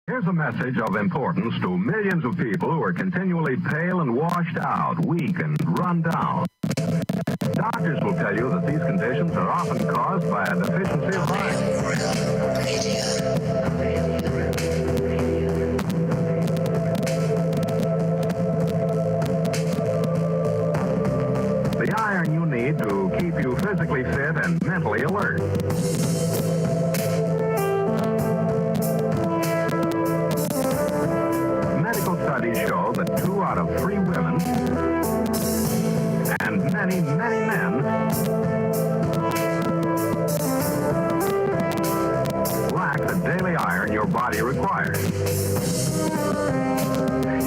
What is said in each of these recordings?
Here's a message of importance to millions of people who are continually pale and washed out, weak and run down. Doctors will tell you that these conditions are often caused by a deficiency of iron. The iron you need to keep you physically fit and mentally alert. Studies show that 2 out of 3 women and many, many men lack the daily iron your body requires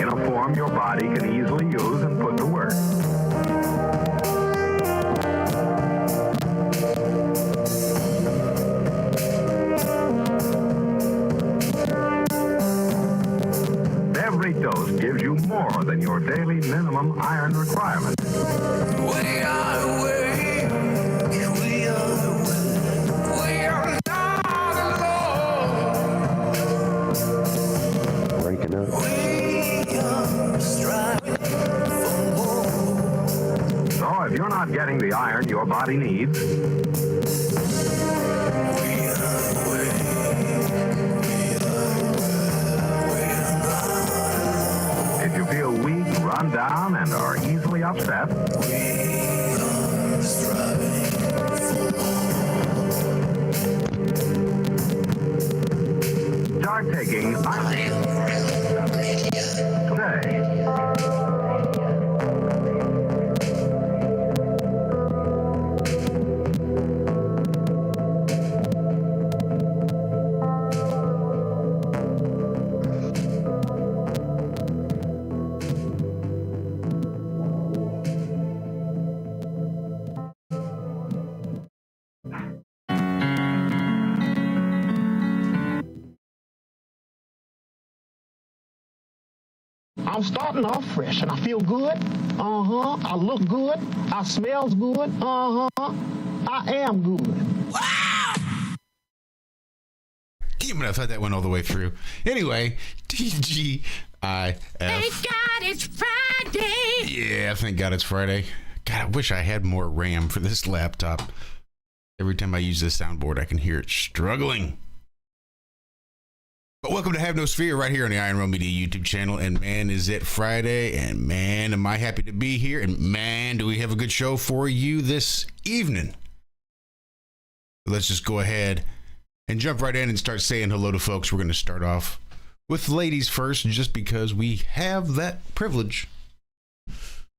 in a form your body can easily use and put to work. Every dose gives you more than your daily minimum iron requirement. We are weak. We are weak. We are not alone. Breaking up. We are striving for more. So if you're not getting the iron your body needs, feel weak, run down, and are easily upset, start taking iron today. I'm starting off fresh and I feel good. I look good. I smells good. I am good. Wow! Damn it, I thought that went all the way through. Anyway, TGIF. Thank God it's Friday. Yeah, thank God it's Friday. God, I wish I had more RAM for this laptop. Every time I use this soundboard, I can hear it struggling. But welcome to Have No Sphere right here on the Iron Realm Media YouTube channel. And man, is it Friday. And man, am I happy to be here. And man, do we have a good show for you this evening. Let's just go ahead and jump right in and start saying hello to folks. We're going to start off with ladies first, just because we have that privilege.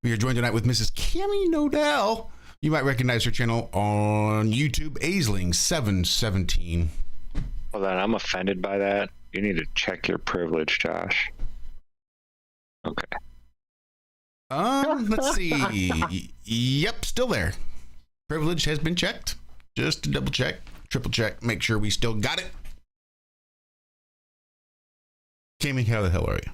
We are joined tonight with Mrs. Cami Knodel. You might recognize her channel on YouTube, Aisling717. Hold on, I'm offended by that. You need to check your privilege, Josh. Okay. Let's see. Yep, still there. Privilege has been checked. Just to double check, triple check, make sure we still got it. Cami, how the hell are you?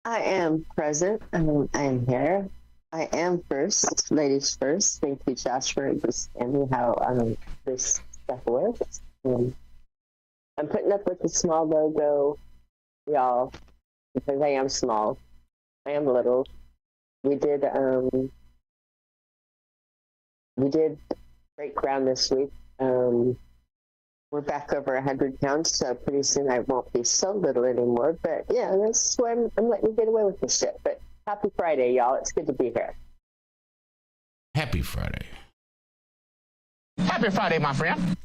I am present. I am here. I am first. Ladies first. Thank you, Josh, for understanding how this stuff works. I'm putting up with the small logo, y'all, because I am small. I am little. We did break ground this week. We're back over 100 pounds, so pretty soon I won't be so little anymore. But yeah, that's why I'm letting you get away with this shit. But happy Friday, y'all. It's good to be here. Happy Friday. Happy Friday, my friend.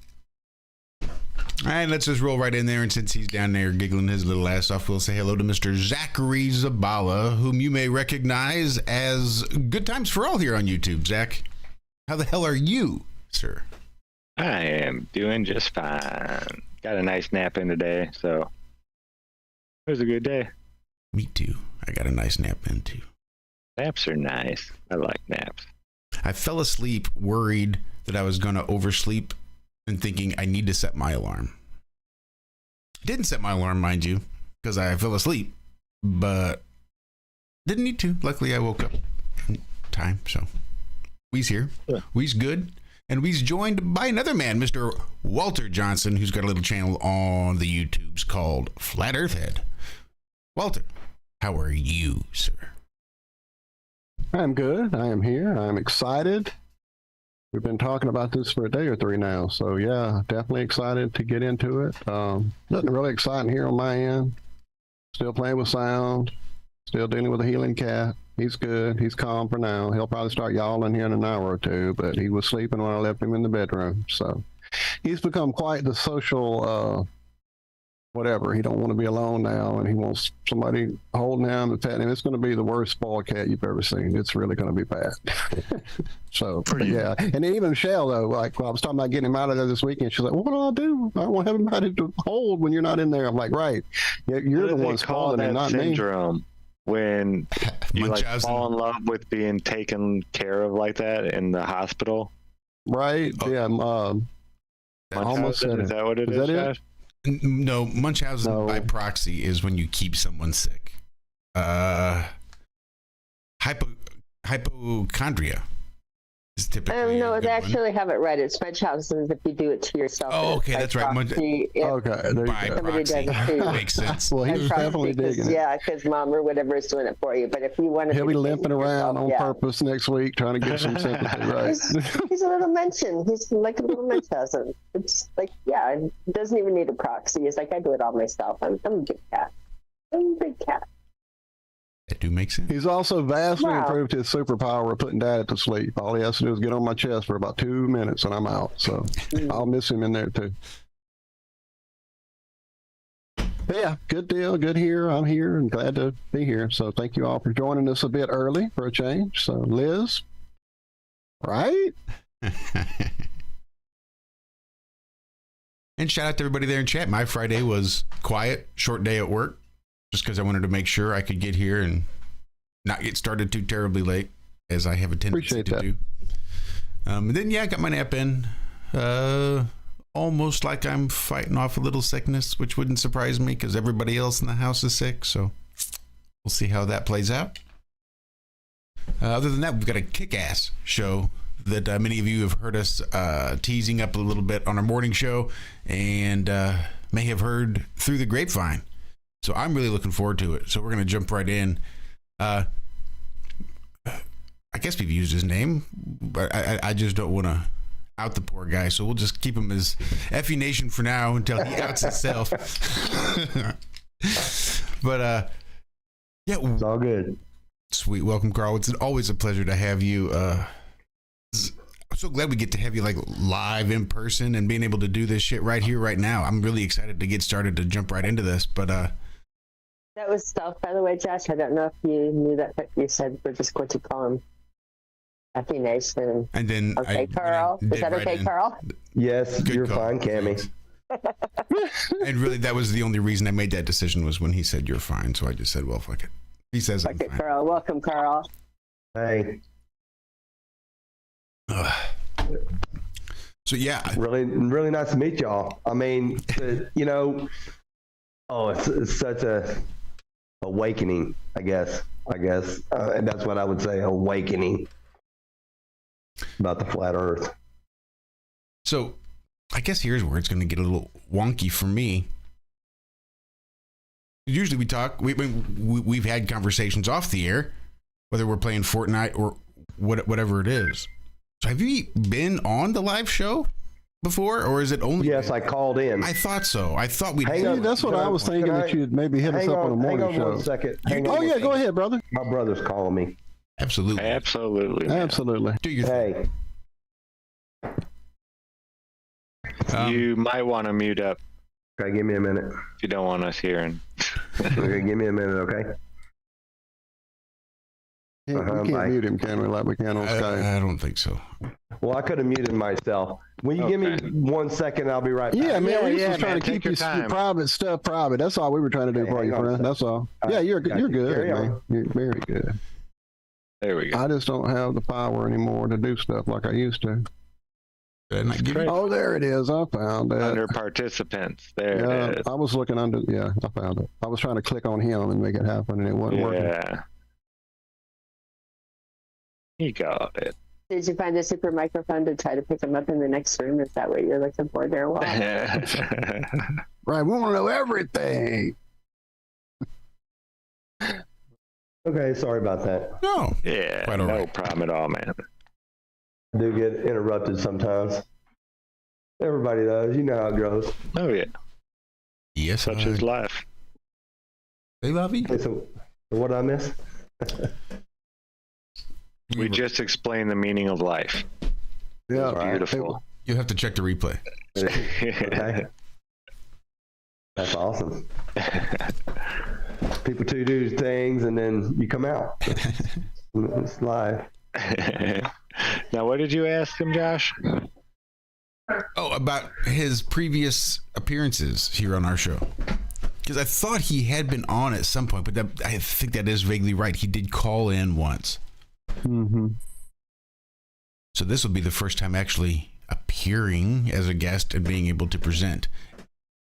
All right, let's just roll right in there. And since he's down there giggling his little ass off, we'll say hello to Mr. Zachary Zabala, whom you may recognize as Good Times for All here on YouTube. Zach, how the hell are you, sir? I am doing just fine. Got a nice nap in today, so it was a good day. Me too. I got a nice nap in too. Naps are nice. I like naps. I fell asleep worried that I was going to oversleep and thinking I need to set my alarm. I didn't set my alarm, mind you, because I fell asleep, but didn't need to. Luckily, I woke up in time, so we's here. Yeah. We's good. And he's joined by another man, Mr. Walt Johnson, who's got a little channel on the YouTubes called Flat Earth Head. Walter, how are you, sir? I'm good. I am here. I'm excited. We've been talking about this for a day or three now. So, yeah, definitely excited to get into it. Nothing really exciting here on my end. Still playing with sound. Still dealing with a healing cat. He's good. He's calm for now. He'll probably start yawling here in an hour or two, but he was sleeping when I left him in the bedroom. So he's become quite the social, whatever. He don't want to be alone now, and he wants somebody holding him and petting him. It's going to be the worst spoiled cat you've ever seen. It's really going to be bad. So, yeah. And even Michelle, though, like, when I was talking about getting him out of there this weekend, she's like, well, what do I do? I won't have anybody to hold when you're not in there. I'm like, right. You're the one spoiling him, not syndrome? Me. When you like fall in love with being taken care of like that in the hospital, right? Oh. Yeah, almost said it. Is that what it is? Is that it? No, Munchausen by proxy is when you keep someone sick. Hypochondria is typically. No, they actually have it right. It's Munchausen's if you do it to yourself. Oh, okay, that's right. Okay, there by you go. proxy. Makes sense. Well, he's definitely digging it. Yeah, because mom or whatever is doing it for you. But if you want to, he'll be limping around on purpose next week trying to get some sympathy. Right? He's a little mention. He's like a little Munchausen. It's like, yeah, it doesn't even need a proxy. It's like I do it all myself. I'm a big cat. I'm a big cat. That do make sense. He's also vastly improved his superpower of putting Dad to sleep. All he has to do is get on my chest for about 2 minutes and I'm out. So I'll miss him in there too. But yeah, good deal. Good here. I'm here and glad to be here. So thank you all for joining us a bit early for a change. So Liz, right? And shout out to everybody there in chat. My Friday was quiet, short day at work. Just because I wanted to make sure I could get here and not get started too terribly late, as I have a tendency to do. And then, I got my nap in. Almost like I'm fighting off a little sickness, which wouldn't surprise me because everybody else in the house is sick. So we'll see how that plays out. Other than that, we've got a kick-ass show that many of you have heard us teasing up a little bit on our morning show and may have heard through the grapevine. So I'm really looking forward to it. So we're going to jump right in. I guess we've used his name, but I just don't want to out the poor guy. So we'll just keep him as Effie Nation for now until he outs himself. But it's all good. Sweet. Welcome, Carl. It's always a pleasure to have you. I'm so glad we get to have you like live in person and being able to do this shit right here, right now. I'm really excited to get started to jump right into this, but that was stealth, by the way, Josh. I don't know if you knew that, but you said we're just going to call him Effie Nation. And then Carl. Is that okay, Carl? Yes, Good you're call. fine, Cami. And really, that was the only reason I made that decision was when he said you're fine. So I just said, well, fuck it. He says I'm fine. Carl. Welcome, Carl. Hey. So yeah, really nice to meet y'all. I mean, it's such a awakening, I guess, and that's what I would say, awakening about the flat Earth. So I guess here's where it's going to get a little wonky for me. Usually we talk, we've had conversations off the air, whether we're playing Fortnite or whatever it is. So have you been on the live show before, or is it only? Yes, I called in. I thought so. I thought we'd. That's what I was thinking, that you'd maybe hit us up on a morning show. 1 second. Go ahead, brother. My brother's calling me. Absolutely. Do your thing. You might want to mute up. Okay, give me a minute. If you don't want us hearing. Okay, give me a minute, okay? We can't mute him, can we? Like we can on Skype. I don't think so. Well, I could have muted myself. Will you give me 1 second? I'll be right back. Yeah, man. We're just trying to keep your private stuff private. That's all we were trying to do for you, friend. That's all. Yeah, you're good, man. You're very good. There we go. I just don't have the power anymore to do stuff like I used to. Oh, there it is. I found it. Under participants. There it is. I was looking under. Yeah, I found it. I was trying to click on him and make it happen, and it wasn't working. Yeah. He got it. Did you find a super microphone to try to pick them up in the next room? Is that what you're looking for there, Walt? Right, we want to know everything. Okay, sorry about that. No. Yeah, Quite all no right. problem at all, man. I do get interrupted sometimes. Everybody does. You know how it goes. Oh, yeah. Yes, Such is life. They love you. Okay, so what did I miss? We just explained the meaning of life. Yeah, Beautiful. You have to check the replay. Okay. That's awesome. People to do things and then you come out. It's live. Now, what did you ask him, Josh? Oh, about his previous appearances here on our show. Because I thought he had been on at some point, but I think that is vaguely right. He did call in once. Mm-hmm. So this will be the first time actually appearing as a guest and being able to present.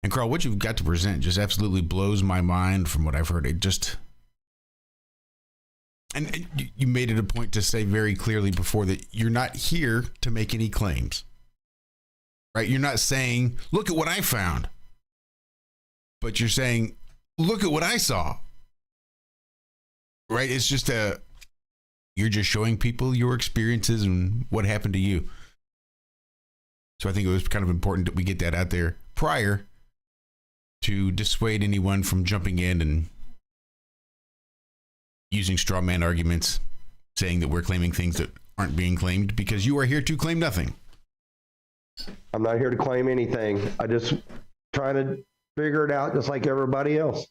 And Carl, what you've got to present just absolutely blows my mind from what I've heard. It just... And you made it a point to say very clearly before that you're not here to make any claims. Right? You're not saying, look at what I found. But you're saying, look at what I saw. Right? It's just you're just showing people your experiences and what happened to you. So I think it was kind of important that we get that out there prior to dissuade anyone from jumping in and using straw man arguments, saying that we're claiming things that aren't being claimed, because you are here to claim nothing. I'm not here to claim anything. I just trying to figure it out just like everybody else.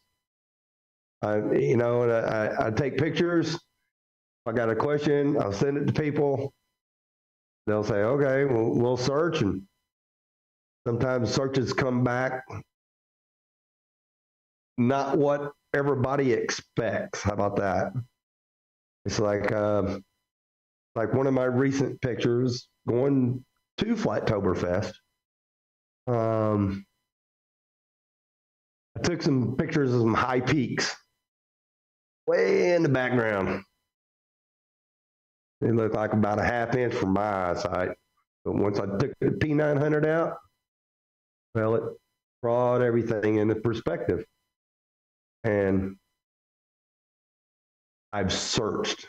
I take pictures. If I got a question, I'll send it to people. They'll say, okay, we'll search. And sometimes searches come back not what everybody expects. How about that? It's like one of my recent pictures going to Flattoberfest. I took some pictures of some high peaks way in the background. They looked like about a half inch from my eyesight. But once I took the P900 out, well, it brought everything into perspective. And I've searched.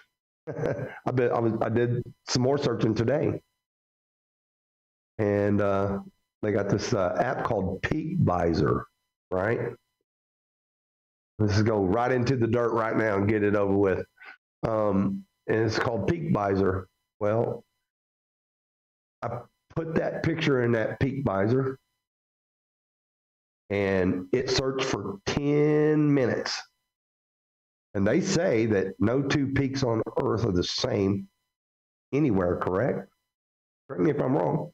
I did some more searching today. And they got this app called Peak Visor, right? Let's go right into the dirt right now and get it over with. And it's called Peak Visor. Well, I put that picture in that Peak Visor, and it searched for 10 minutes. And they say that no two peaks on Earth are the same anywhere, correct? Correct me if I'm wrong.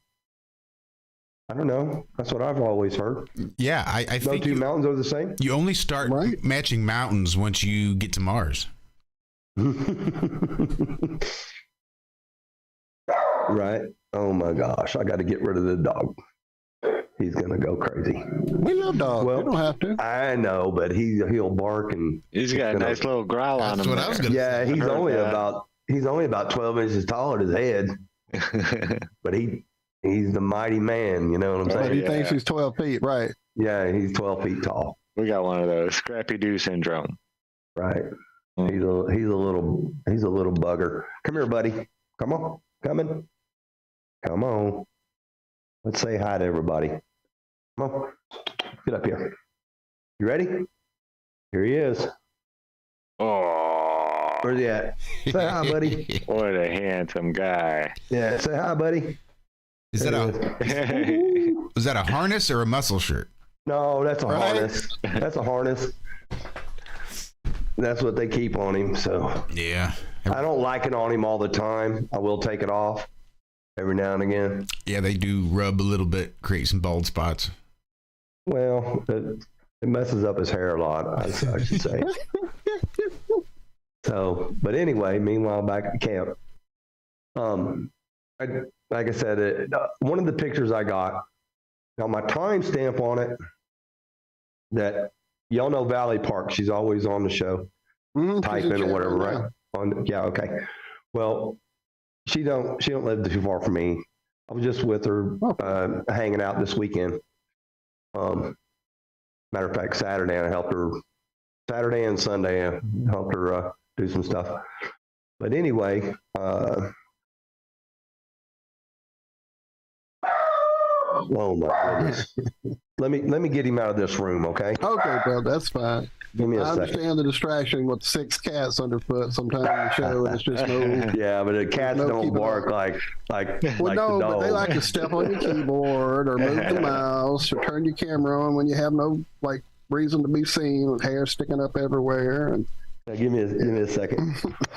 I don't know. That's what I've always heard. Yeah, I No think two mountains are the same. you only start matching mountains once you get to Mars. Right. Oh my gosh. I got to get rid of the dog. He's going to go crazy. We love dogs. Well, We don't have to. I know, but he'll bark and He's got a nice little growl on That's him. what I was gonna yeah, I heard he's only about 12 inches tall at his head, but he's the mighty man, you know what I'm But saying? he thinks he's 12 feet, right? Yeah, he's 12 feet tall. We got one of those Scrappy Doo syndrome. Right. He's a little bugger. Come here, buddy. Come on. Come on. Let's say hi to everybody. Come on. Get up here. You ready? Here he is. Oh, Where's he at? Say hi, buddy. what a handsome guy. Yeah, say hi, buddy. Is that is that a harness or a muscle shirt? No, that's a Right. harness. That's a harness. That's what they keep on him. So Yeah. I don't like it on him all the time. I will take it off every now and again. Yeah, they do rub a little bit, create some bald spots. Well, it messes up his hair a lot, I should say. So, but anyway, meanwhile, back at camp, like I said, one of the pictures I got, now my timestamp on it, that y'all know Valley Park, she's always on the show, Mhm, type she's a in or chat whatever, room right? Yeah, okay. Well, she don't live too far from me. I was just with her hanging out this weekend. Matter of fact, Saturday I helped her. Saturday and Sunday I helped her do some stuff. But anyway, oh my goodness. Let me get him out of this room, okay? Okay, bro, that's fine. Give me a I second. understand the distraction with 6 cats underfoot sometime in the show, and it's just no. Yeah, but the cats no don't keeping bark up. like Well, no, the but they dog. like to step on your keyboard or move the mouse or turn your camera on when you have no reason to be seen with hair sticking up everywhere. And Now, give me a second.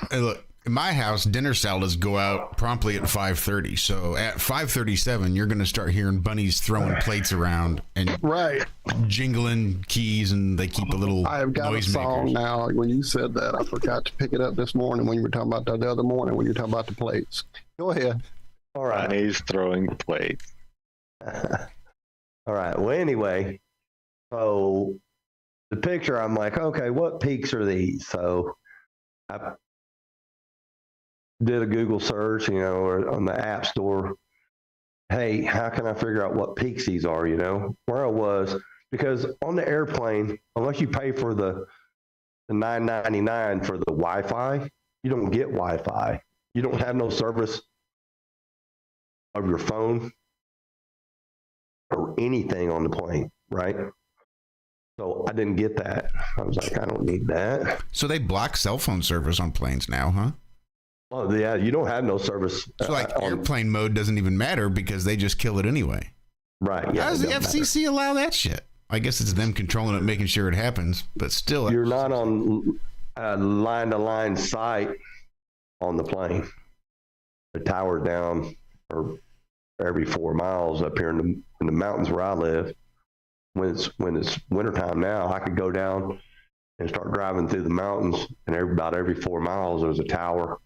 Hey, look, in my house, dinner salads go out promptly at 5:30. So at 5:37, you're going to start hearing bunnies throwing plates around and right, jingling keys, and they keep a little I have got a song noisemakers. now. When you said that, I forgot to pick it up this morning when you were talking about the other morning when you were talking about the plates. Go ahead. All right. Bunnies throwing plates. All right. Well, anyway, so the picture, I'm like, okay, what peaks are these? So I did a Google search, or on the App Store. Hey, how can I figure out what peaks these are? Where I was, because on the airplane, unless you pay for the $9.99 for the Wi-Fi, you don't get Wi-Fi. You don't have no service of your phone or anything on the plane, right? So I didn't get that. I was like, I don't need that. So they block cell phone service on planes now, huh? Oh yeah, you don't have no service. So airplane mode doesn't even matter because they just kill it anyway. Right. Yeah. How does the FCC allow that shit? I guess it's them controlling it, making sure it happens, but still. You're not on line-to-line site on the plane. The tower's down for every 4 miles up here in the mountains where I live. When it's wintertime now, I could go down and start driving through the mountains, and about every 4 miles there's a tower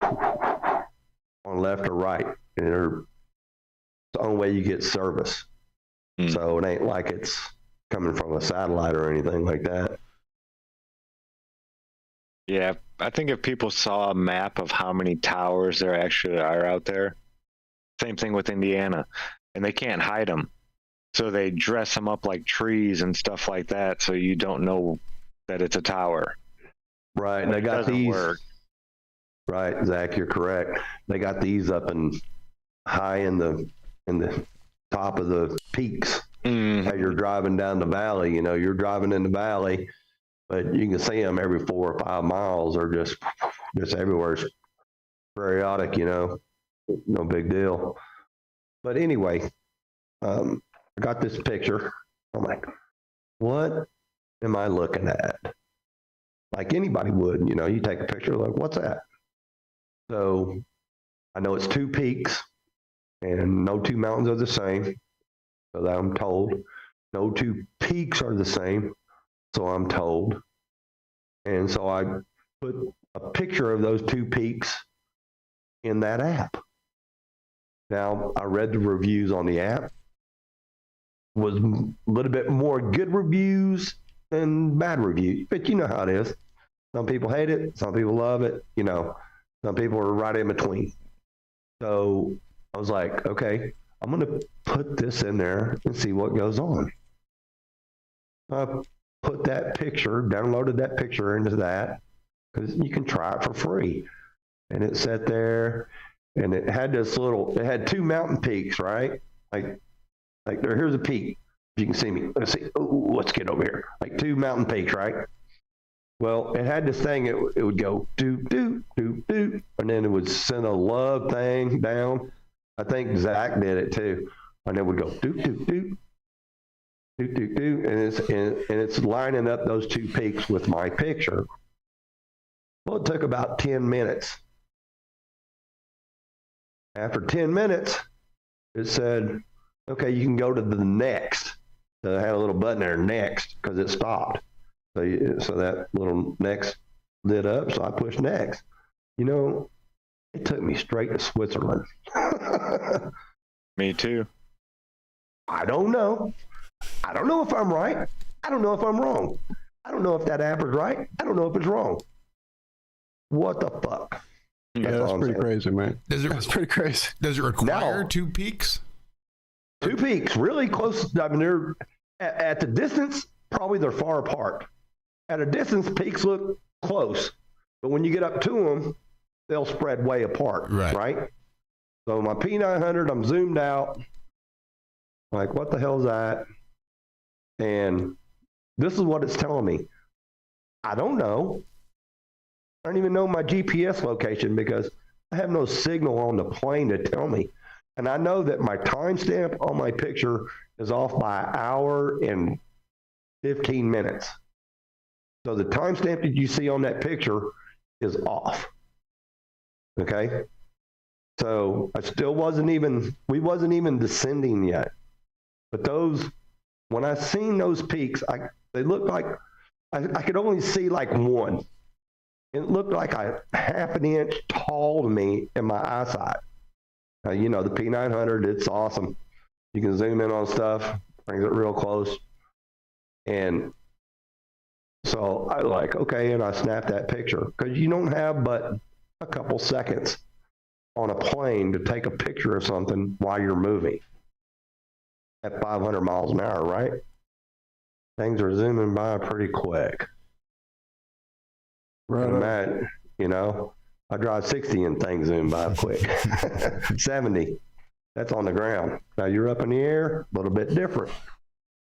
on left or right, and it's the only way you get service. So it ain't like it's coming from a satellite or anything like that. Yeah, I think if people saw a map of how many towers there actually are out there, same thing with Indiana, and they can't hide them. So they dress them up like trees and stuff like that, so you don't know that it's a tower. Right. But They it got doesn't these. work. Right, Zach, you're correct. They got these up and high in the top of the peaks. As you're driving down the valley, you're driving in the valley, but you can see them every 4 or 5 miles. They're just everywhere. It's periodic, no big deal. But anyway, I got this picture. I'm like, what am I looking at? Like anybody would, you take a picture, like, what's that? So I know it's 2 peaks, and no 2 mountains are the same. So that I'm told. No 2 peaks are the same. So I'm told. And so I put a picture of those 2 peaks in that app. Now, I read the reviews on the app. Was a little bit more good reviews than bad reviews. But you know how it is. Some people hate it. Some people love it. Some people are right in between. So I was like, okay, I'm going to put this in there and see what goes on. I put that picture, downloaded that picture into that, because you can try it for free. And it sat there, and it had it had 2 mountain peaks, right? Like here's a peak. If you can see me. Let's see. Ooh, let's get over here. Like 2 mountain peaks, right? Well, it had this thing, it would go doop, doop, doop, doop, and then it would send a love thing down. I think Zack did it too. And it would go doop, doop, doop, doop, doop, doop, and it's lining up those 2 peaks with my picture. Well, it took about 10 minutes. After 10 minutes, it said, okay, you can go to the next. So I had a little button there, next, because it stopped. So that little next lit up, so I pushed next. It took me straight to Switzerland. Me too. I don't know. I don't know if I'm right. I don't know if I'm wrong. I don't know if that app is right. I don't know if it's wrong. What the fuck? Yeah, that's all I'm pretty saying. crazy, man. That's pretty crazy. Does it require Now- 2 peaks? 2 peaks, really close. I mean, they're at the distance, probably they're far apart. At a distance, peaks look close, but when you get up to them, they'll spread way apart, right? So my P900, I'm zoomed out. Like, what the hell is that? And this is what it's telling me. I don't know. I don't even know my GPS location because I have no signal on the plane to tell me. And I know that my timestamp on my picture is off by 1 hour and 15 minutes. So the timestamp that you see on that picture is off. Okay? So we wasn't even descending yet. But when I seen those peaks, they looked like, I could only see like one. It looked like a half an inch tall to me in my eyesight. The P900, it's awesome. You can zoom in on stuff, brings it real close. And so I okay, and I snapped that picture because you don't have but a couple seconds on a plane to take a picture of something while you're moving at 500 miles an hour, right? Things are zooming by pretty quick. Right. I drive 60 and things zoom by quick. 70, that's on the ground. Now you're up in the air, a little bit different.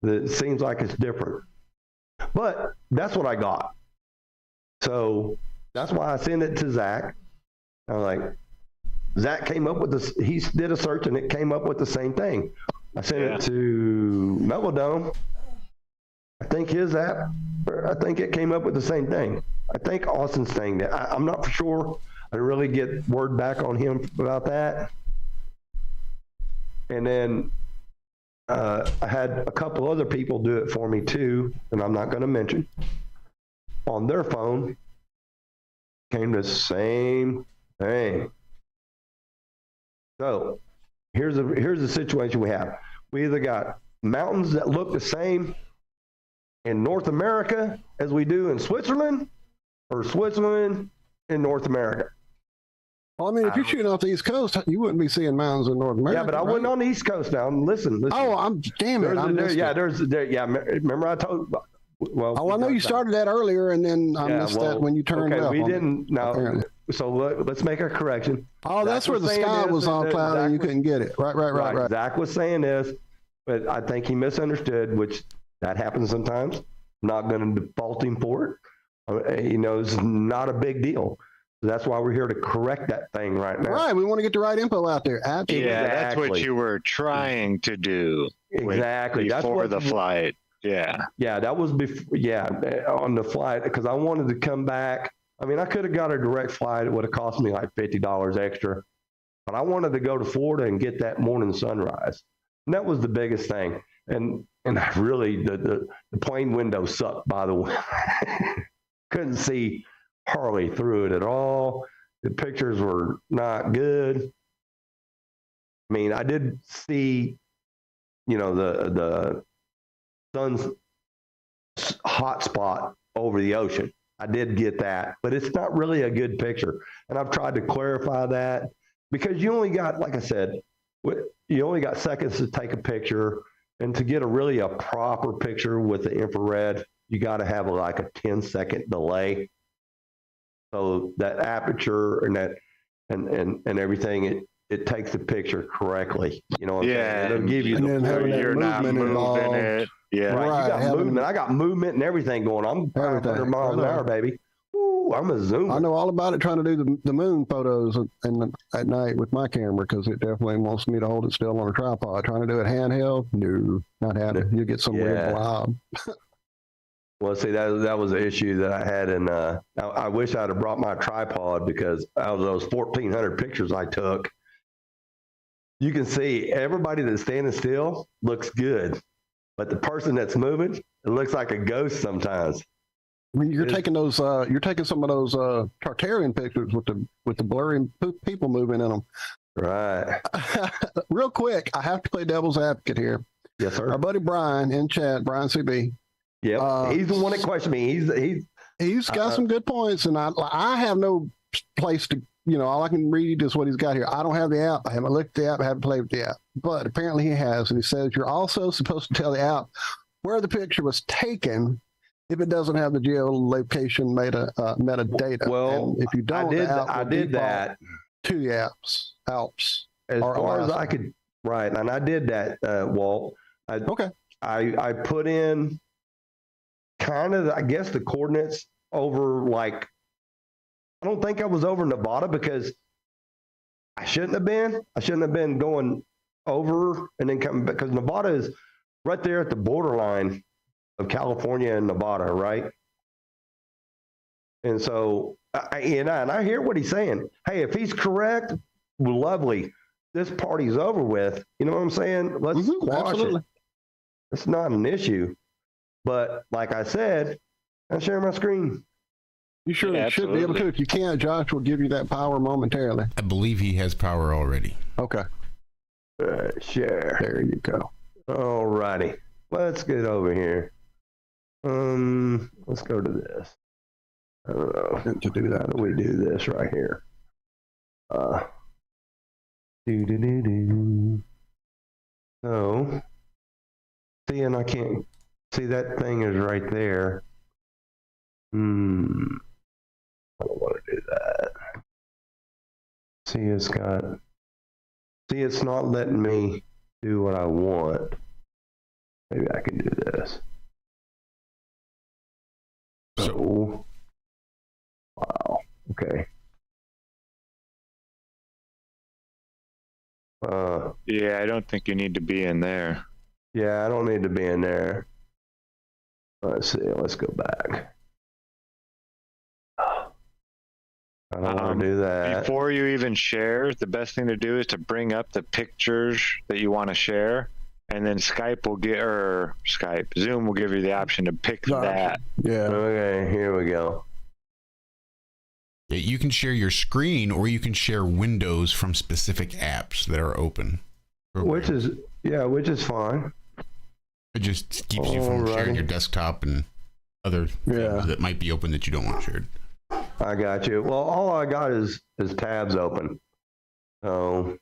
It seems like it's different. But that's what I got. So that's why I sent it to Zack. I was like, Zack came up with this, he did a search and it came up with the same thing. I sent it to Melodome. I think his app, I think it came up with the same thing. I think Austin's thing, I'm not for sure. I didn't really get word back on him about that. And then I had a couple other people do it for me too, and I'm not going to mention. On their phone, came the same thing. So here's the situation we have. We either got mountains that look the same in North America as we do in Switzerland, or Switzerland in North America. Well, I mean, if you're shooting off the East Coast, you wouldn't be seeing mountains in North America. Yeah, but I wasn't on the East Coast now. Listen. Oh, damn it. Remember I told. Well, I know you started that earlier, and then I missed that when you turned up. Okay, we didn't. No. So let's make a correction. Oh, that's where the sky was all cloudy and you couldn't get it. Right. Zack was saying this, but I think he misunderstood, which that happens sometimes. I'm not going to default him for it. It's not a big deal. So that's why we're here to correct that thing right now. Right. We want to get the right info out there. Absolutely. Yeah, that's what you were trying to do. Exactly. Before the flight. Yeah. Yeah, that was before. Yeah, on the flight, because I wanted to come back. I mean, I could have got a direct flight. It would have cost me like $50 extra. But I wanted to go to Florida and get that morning sunrise. And that was the biggest thing. And I really, the plane window sucked, by the way. Couldn't see hardly through it at all. The pictures were not good. I mean, I did see, the sun's hot spot over the ocean. I did get that, but it's not really a good picture. And I've tried to clarify that because you only got, like I said, you only got seconds to take a picture, and to get a proper picture with the infrared, you got to have like a 10-second delay. So that aperture and that and everything, it takes the picture correctly. You know what I'm saying? It'll give you you're not moving it. Yeah. Right. You got movement. I got movement and everything going. I'm 500 miles an hour, baby. Ooh, I'm a zoomer. I know all about it, trying to do the moon photos at night with my camera, because it definitely wants me to hold it still on a tripod. Trying to do it handheld, no, not happening. You get some weird blob. Well, see, that was the issue that I had, and I wish I'd have brought my tripod, because out of those 1,400 pictures I took, you can see everybody that's standing still looks good, but the person that's moving, it looks like a ghost sometimes. I mean, you're taking some of those Tartarian pictures with the blurry people moving in them. Right. Real quick, I have to play devil's advocate here. Yes, sir. Our buddy Brian in chat, Brian CB. Yeah, he's the one that questioned me. He's got some good points, and I have no place to all I can read is what he's got here. I don't have the app. I haven't looked at the app. I haven't played with the app. But apparently he has. And he says you're also supposed to tell the app where the picture was taken if it doesn't have the geolocation metadata. Well, and if you don't, I did that to the Alps. as or far as Alaska. I could. Right, and I did that, Walt. Okay. I put in kind of, I guess, the coordinates over, like, I don't think I was over Nevada because I shouldn't have been. I shouldn't have been going over and then coming back, because Nevada is right there at the borderline of California and Nevada, right? And so, I hear what he's saying. Hey, if he's correct, lovely. This party's over with. You know what I'm saying? Let's squash it. It's not an issue. But like I said, I share my screen. You sure should be able to. If you can't, Josh will give you that power momentarily. I believe he has power already. Okay. Share. There you go. All righty. Let's get over here. Let's go to this. I don't know. To do that, how do we do this right here? So, seeing I can't see that thing is right there. I don't want to do that. See, it's not letting me do what I want. Maybe I can do this. So, wow. Okay. Yeah, I don't think you need to be in there. Yeah, I don't need to be in there. Let's see. Let's go back. I don't want to do that. Before you even share, the best thing to do is to bring up the pictures that you want to share, and then Zoom will give you the option to pick that. Yeah. Okay, here we go. You can share your screen, or you can share windows from specific apps that are open. Which is fine. It just keeps you from sharing your desktop and other things that might be open that you don't want shared. I got you. Well, all I got is tabs open. So,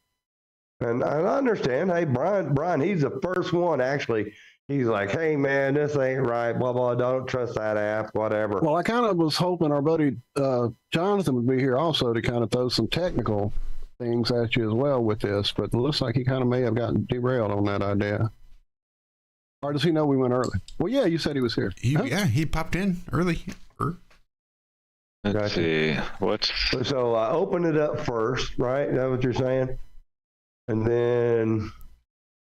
and I understand. Hey, Brian, he's the first one actually. He's like, hey man, this ain't right. Blah blah. Don't trust that app. Whatever. Well, I kind of was hoping our buddy Jonathan would be here also to kind of throw some technical things at you as well with this, but it looks like he kind of may have gotten derailed on that idea. Or does he know we went early? Well, yeah, you said he was here. Yeah, he popped in early. Let's see. So I open it up first, right? Is that what you're saying? And then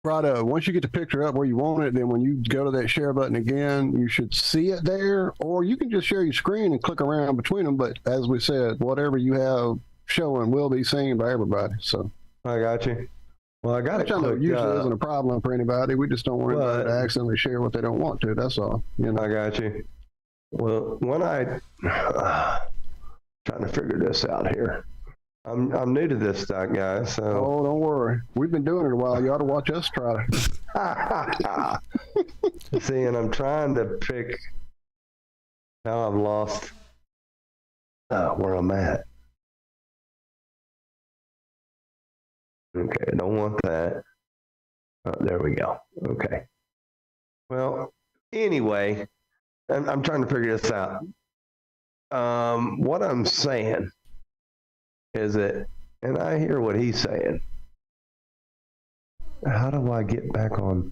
Righto. Once you get the picture up where you want it, then when you go to that share button again, you should see it there, or you can just share your screen and click around between them. But as we said, whatever you have showing will be seen by everybody. So I got you. Well, I got it. Which usually isn't a problem for anybody. We just don't want anybody to accidentally share what they don't want to. That's all. I got you. Well, when I trying to figure this out here. I'm new to this stuff, guys. So don't worry. We've been doing it a while. You ought to watch us try to. See, and I'm trying to pick. Now I've lost where I'm at. Okay, I don't want that. Oh, there we go. Okay. Well, anyway, I'm trying to figure this out. What I'm saying is that, and I hear what he's saying. How do I get back on?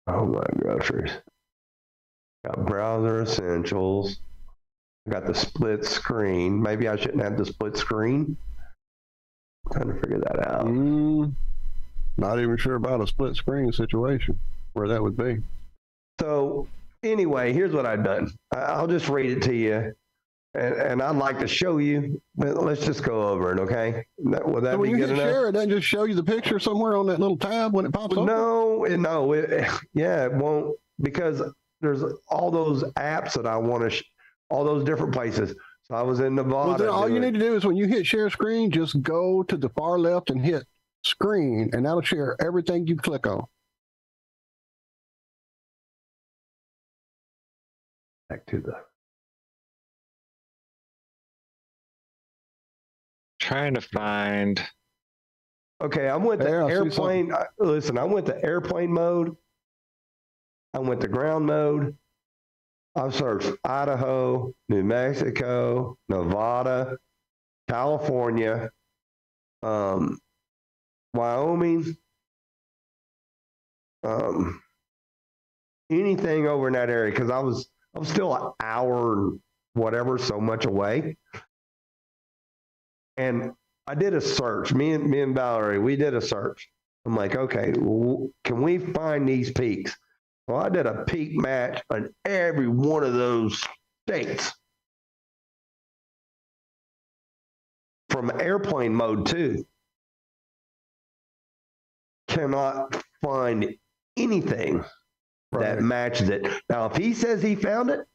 Oh, my groceries. Got browser essentials. Got the split screen. Maybe I shouldn't have the split screen. I'm trying to figure that out. Not even sure about a split screen situation where that would be. So anyway, here's what I've done. I'll just read it to you. And I'd like to show you, but let's just go over it, okay? Would that be good enough? Share it, doesn't just show you the picture somewhere on that little tab when it pops up? No, it won't, because there's all those apps that I want to, all those different places. So I was in Nevada. Well, then all you need to do is when you hit share screen, just go to the far left and hit screen, and that'll share everything you click on. Back to the trying to find. Okay, I went to There, I see airplane. Listen, I went to airplane mode. I went to ground mode. I've searched Idaho, New Mexico, Nevada, California, Wyoming, anything over in that area, because I was still an hour and whatever so much away. And I did a search. Me and Valerie, we did a search. I'm like, okay, can we find these peaks? Well, I did a peak match on every one of those states. From airplane mode too. Cannot find anything that matches it. Now, if he says he found it,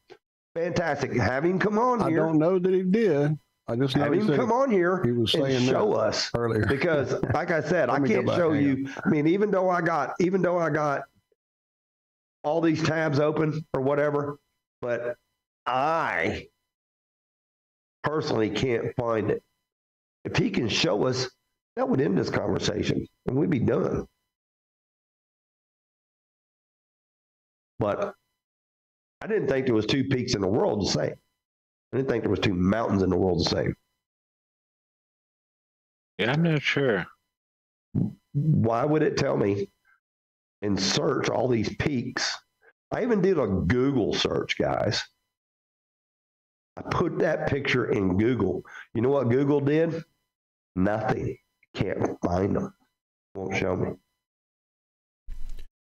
fantastic. Have him come on here. I don't know that he did. I just know Have him come on here he was saying and show that us earlier. Because, like I said, I Let me go can't back, show hang you. I mean, even though I got all these tabs open or whatever, but I personally can't find it. If he can show us, that would end this conversation and we'd be done. But I didn't think there was two peaks in the world the same. I didn't think there was two mountains in the world the same. Yeah, I'm not sure. Why would it tell me and search all these peaks? I even did a Google search, guys. I put that picture in Google. You know what Google did? Nothing. Can't find them. Won't show me.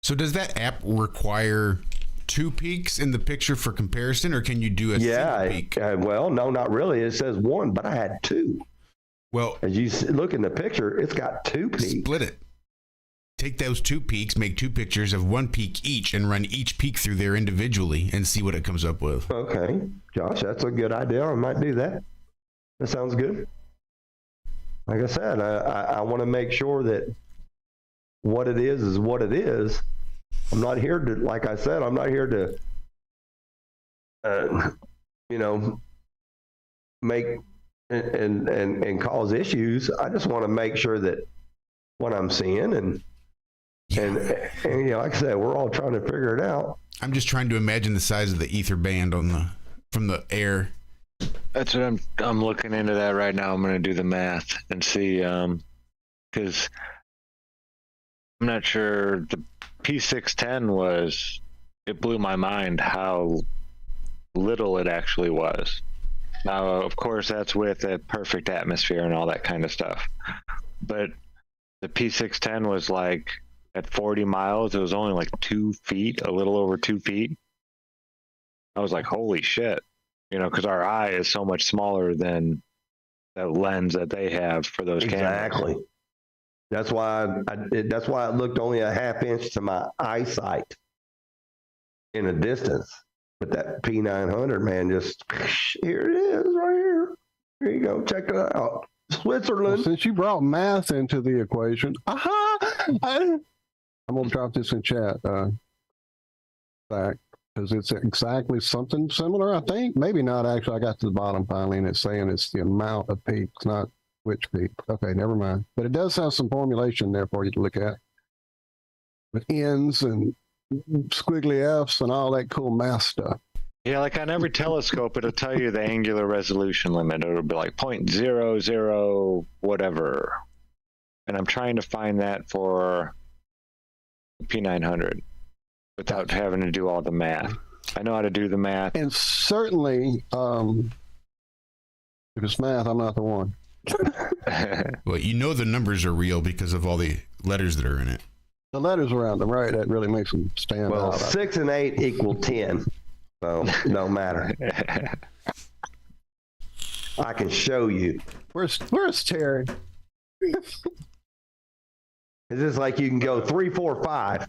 So does that app require two peaks in the picture for comparison, or can you do a single peak? Well, no, not really. It says one, but I had two. Well, as you look in the picture, it's got two peaks. Split it. Take those two peaks, make two pictures of one peak each, and run each peak through there individually and see what it comes up with. Okay, Josh, that's a good idea. I might do that. That sounds good. Like I said, I want to make sure that what it is what it is. I'm not here to, like I said, I'm not here to, make and cause issues. I just want to make sure that what I'm seeing and like I said, we're all trying to figure it out. I'm just trying to imagine the size of the ether band from the air. That's what I'm looking into that right now. I'm going to do the math and see, because I'm not sure. The P610 it blew my mind how little it actually was. Now, of course, that's with a perfect atmosphere and all that kind of stuff. But the P610 was like at 40 miles, it was only like 2 feet, a little over 2 feet. I was like, holy shit. Because our eye is so much smaller than that lens that they have for those cameras. Exactly. That's why that's why it looked only a half inch to my eyesight in a distance. But that P900, man, just here it is right here. Here you go. Check it out. Switzerland. Well, since you brought math into the equation, I'm going to drop this in chat, Zack, because it's exactly something similar, I think. Maybe not, actually. I got to the bottom finally, and it's saying it's the amount of peaks, not which peak. Okay, never mind. But it does have some formulation there for you to look at, with N's and squiggly F's and all that cool math stuff. Yeah, like on every telescope, it'll tell you the angular resolution limit. It'll be like 0.00 whatever. And I'm trying to find that for P900 without having to do all the math. I know how to do the math. And certainly, if it's math, I'm not the one. Well, the numbers are real because of all the letters that are in it. The letters around them, right? That really makes them stand out. Well, 6 and 8 equal 10. So, no matter. I can show you. Where's Terry? It's just like you can go 3, 4, 5.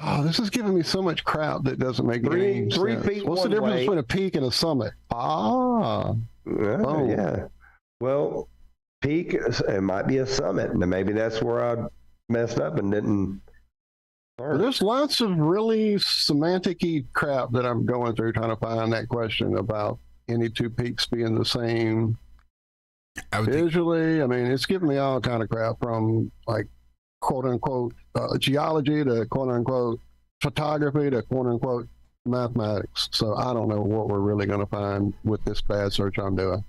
Oh, this is giving me so much crap that doesn't make any sense. 3 feet. What's the difference between a peak and a summit? Yeah. Well, peak, it might be a summit. And maybe that's where I messed up and didn't. Well, there's lots of really semantic-y crap that I'm going through trying to find that question about any two peaks being the same I would think, Visually, I mean, it's giving me all kind of crap from like quote unquote geology to quote unquote photography to quote unquote mathematics. So I don't know what we're really going to find with this bad search I'm doing.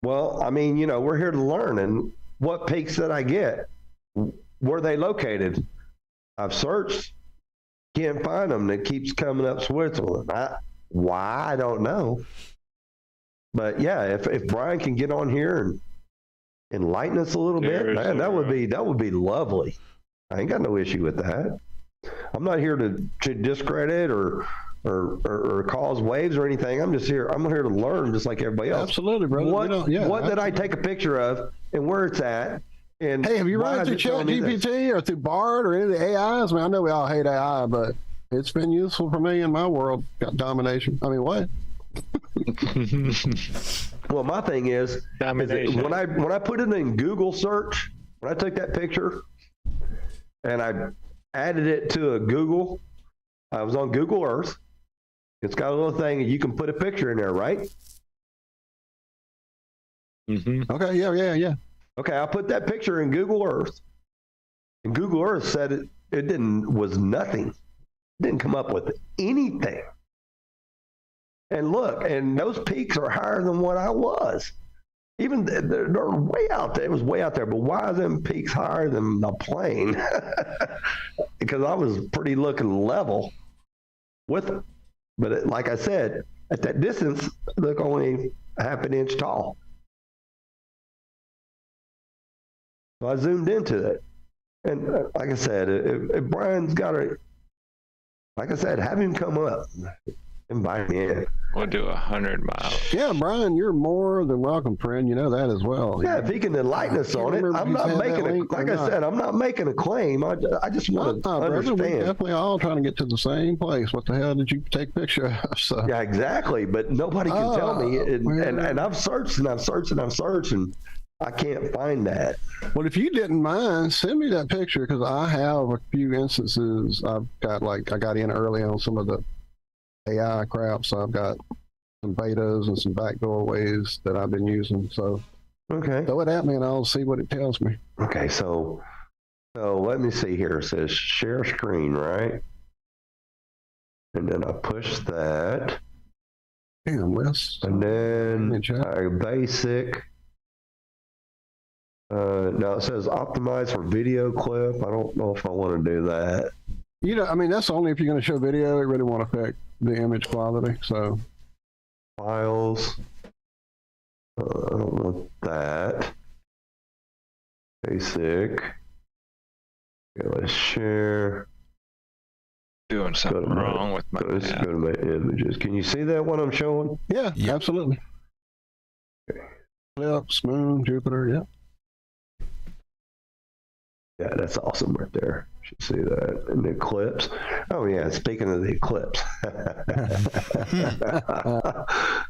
Well, I mean, we're here to learn, and what peaks that I get, where they located? I've searched, can't find them. It keeps coming up Switzerland. Why? I don't know. But yeah, if Brian can get on here and enlighten us a little bit, man, that would be lovely. I ain't got no issue with that. I'm not here to discredit or cause waves or anything. I'm here to learn just like everybody else. Absolutely, brother. What did I take a picture of and where it's at? And hey, have you run it through ChatGPT or through Bard or any of the AIs? I mean, I know we all hate AI, but it's been useful for me in my world. Got domination. I mean, what? Well, my thing is when I put it in Google search, when I took that picture and I added it to a Google, I was on Google Earth. It's got a little thing and you can put a picture in there, right? Mm-hmm. Okay, yeah. Okay, I put that picture in Google Earth, and Google Earth said it was nothing. It didn't come up with anything. And look, and those peaks are higher than what I was. Even they're way out there. It was way out there, but why are them peaks higher than the plane? Because I was pretty looking level with them. But like I said, at that distance, look only a half an inch tall. So I zoomed into it. And like I said, if Brian's got like I said, have him come up. Invite me in. We'll do 100 miles. Yeah, Brian, you're more than welcome, friend. You know that as well. Yeah, if he can enlighten us on it. I'm not making I'm not making a claim. I just want to understand. We're definitely all trying to get to the same place. What the hell did you take picture of? So. Yeah, exactly. But nobody can tell me. And I've searched and I've searched and I've searched and I can't find that. Well, if you didn't mind, send me that picture because I have a few instances. I got in early on some of the AI crap, so I've got some betas and some backdoor ways that I've been using. So okay, throw it at me and I'll see what it tells me. Okay, so let me see here. It says share screen, right? And then I push that. Damn, Wes. And then basic. Now it says optimize for video clip. I don't know if I want to do that. I mean, that's only if you're going to show video. It really won't affect the image quality. So files. I don't want that. Basic. Okay, let's share. Doing something wrong with my Let's go to my images. Can you see that what I'm showing? Yeah, absolutely. Okay. Eclipse, Moon, Jupiter, yeah. Yeah, that's awesome right there. You should see that. And the Eclipse. Oh, yeah, speaking of the Eclipse.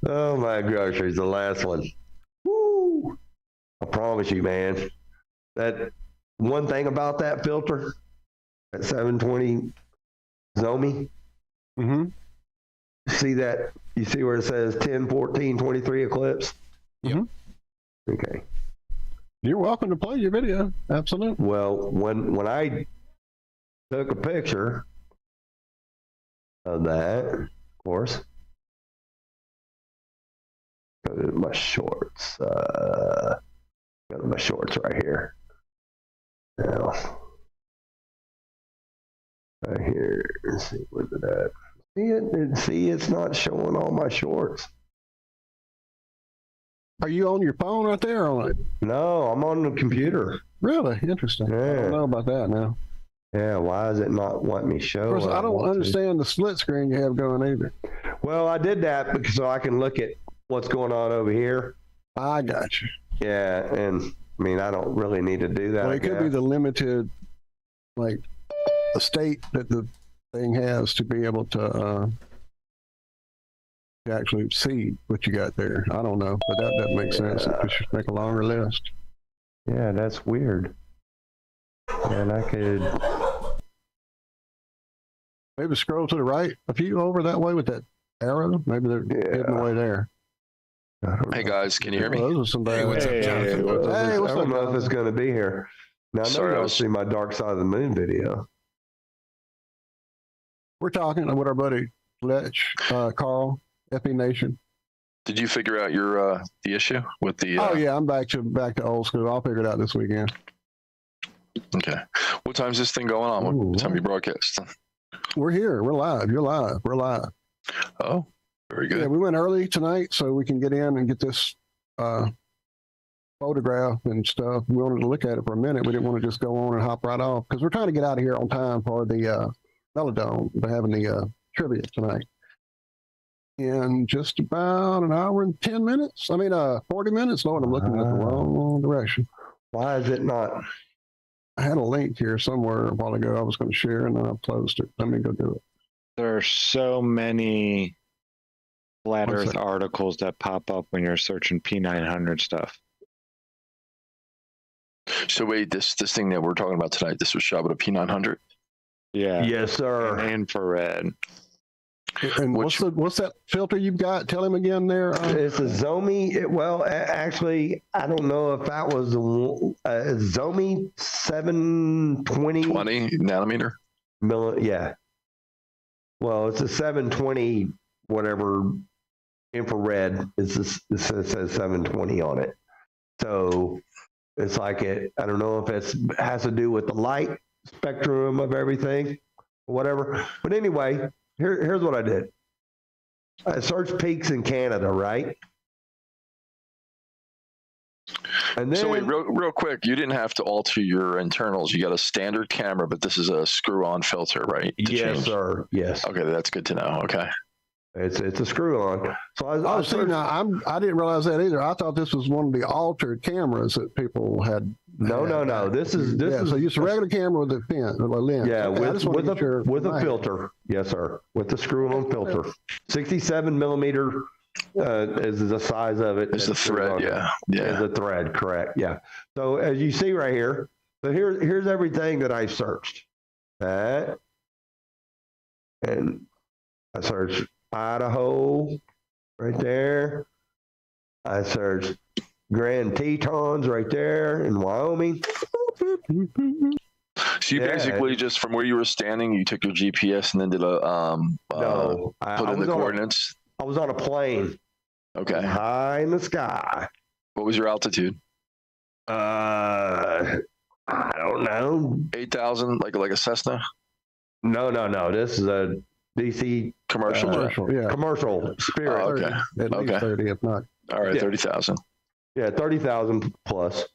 Oh, my groceries, the last one. Woo! I promise you, man. That one thing about that filter, that 720 Zomi. Mm-hmm. See that? You see where it says 10, 14, 23 Eclipse? Mm-hmm. Okay. You're welcome to play your video. Absolutely. Well, when I took a picture of that, of course, go to my shorts. Go to my shorts right here. Now, right here. Let's see, where's it at? See, it's not showing all my shorts. Are you on your phone right there or on it? No, I'm on the computer. Really? Interesting. Yeah. I don't know about that now. Yeah, why is it not wanting me to show? Of course, I don't understand the split screen you have going either. Well, I did that because so I can look at what's going on over here. I got you. Yeah, and I mean, I don't really need to do that. Well, it could be the limited, like, the state that the thing has to be able to actually see what you got there. I don't know, but that doesn't make sense. It should make a longer list. Yeah, that's weird. And I could maybe scroll to the right a few over that way with that arrow. Maybe they're hidden away there. Hey guys, can you hear me? Those are some bad. Hey, what's up, Jonathan? Hey, what's I don't up, know if it's going to be here. Now, I know Sorry, I y'all was- see my Dark Side of the Moon video. We're talking with our buddy Fletch, Carl, FE Nation. Did you figure out your the issue with the? Oh yeah, I'm back to old school. I'll figure it out this weekend. Okay. What time's this thing going on? Ooh, What time you broadcast? We're here. We're live. You're live. We're live. Oh, very good. Yeah, we went early tonight so we can get in and get this photograph and stuff. We wanted to look at it for a minute. We didn't want to just go on and hop right off because we're trying to get out of here on time for the Melodome. They're having the trivia tonight. In just about an hour and 10 minutes. 40 minutes. Lord, I'm looking at the wrong direction. Why is it not? I had a link here somewhere a while ago I was going to share, and then I've closed it. Let me go do it. There are so many flat One Earth second. articles that pop up when you're searching P900 stuff. So wait, this thing that we're talking about tonight, this was shot with a P900. Yeah. Yes, sir. And infrared. And Which- what's that filter you've got? Tell him again there. It's a Zomi. Actually, I don't know if that was a Zomi 720 20 nanometer. Yeah. Well, it's a 720 whatever infrared. It says 720 on it. So it's like I don't know if it has to do with the light spectrum of everything, or whatever. But anyway, here's what I did. I searched peaks in Canada, right? And then, So wait, real quick, you didn't have to alter your internals. You got a standard camera, but this is a screw-on filter, right? to yes, change? sir. Yes, Okay, that's good to know. Okay. it's a screw on. So I see, searched- now I didn't realize that either. I thought this was one of the altered cameras that people had. No. This is So it's a regular camera with a lens. Yeah, Okay, I just wanted with to get your a mind. filter. Yes, sir. With the screw-on filter. 67 millimeter is the size of it. It's the thread, yeah. Is the thread, correct? Yeah. So as you see right here, so here's everything that I searched. That, and I searched Idaho, right there. I searched Grand Tetons right there in Wyoming. So you Yeah. basically just from where you were standing, you took your GPS and then did a No, I put in the was on coordinates. I was on a plane Okay. high in the sky. What was your altitude? I don't know. 8,000, like a Cessna No. This is a DC commercial jet. Commercial, yeah. commercial Spirit. Oh, okay. At least Okay. 30, if not. All right, Yeah. 30,000. Yeah, 30,000 plus,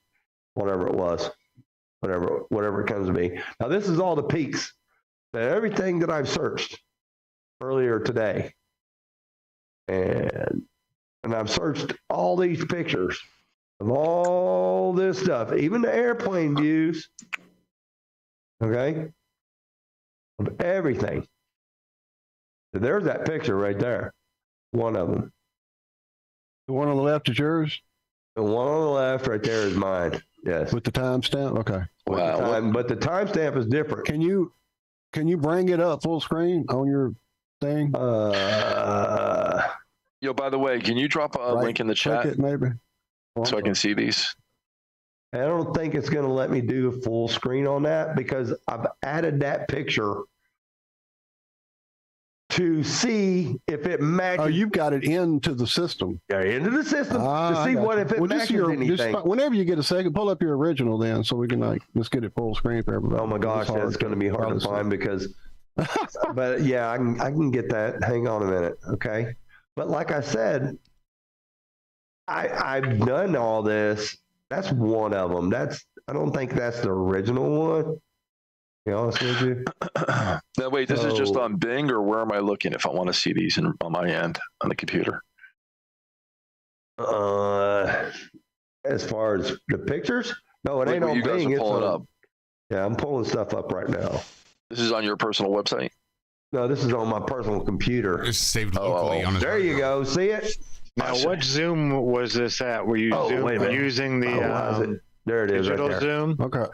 whatever it was, whatever it comes to be. Now this is all the peaks, everything that I've searched earlier today, and I've searched all these pictures of all this stuff, even the airplane views. Okay, of everything. So there's that picture right there, one of them. The one on the left is yours The one on the left right there is mine. Yes. with the timestamp. Okay. With the Wow. time- but the timestamp is different. Can you bring it up full screen on your thing? Yo, by the way, can you drop a Right link in the Click chat it maybe. so I can see these? I don't think it's going to let me do a full screen on that because I've added that picture to see if it matches Oh, you've got it into the system. into the system Ah, to I see got what you. if it Well, just matches your- anything. whenever you get a second, pull up your original then, so we can just get it full screen for everybody. Oh my gosh, It's that's going to be hard to probably find because. But yeah, I can get that. Hang on a minute, okay? But like I said, I've done all this. That's one of them. I don't think that's the original one. To be honest with you. Now, wait, this is just So- on Bing, or where am I looking if I want to see these on my end on the computer? As far as the pictures, no, it Like ain't what on you guys Bing. are It's pulling on, up. yeah, I'm pulling stuff up right now. This is on your personal website? No, this is on my personal computer. It's saved Oh, locally on his. There you go. See it? Now, what zoom was this at? Were you Wait a minute. using Oh, why is the it? There it is right digital there. zoom? Okay.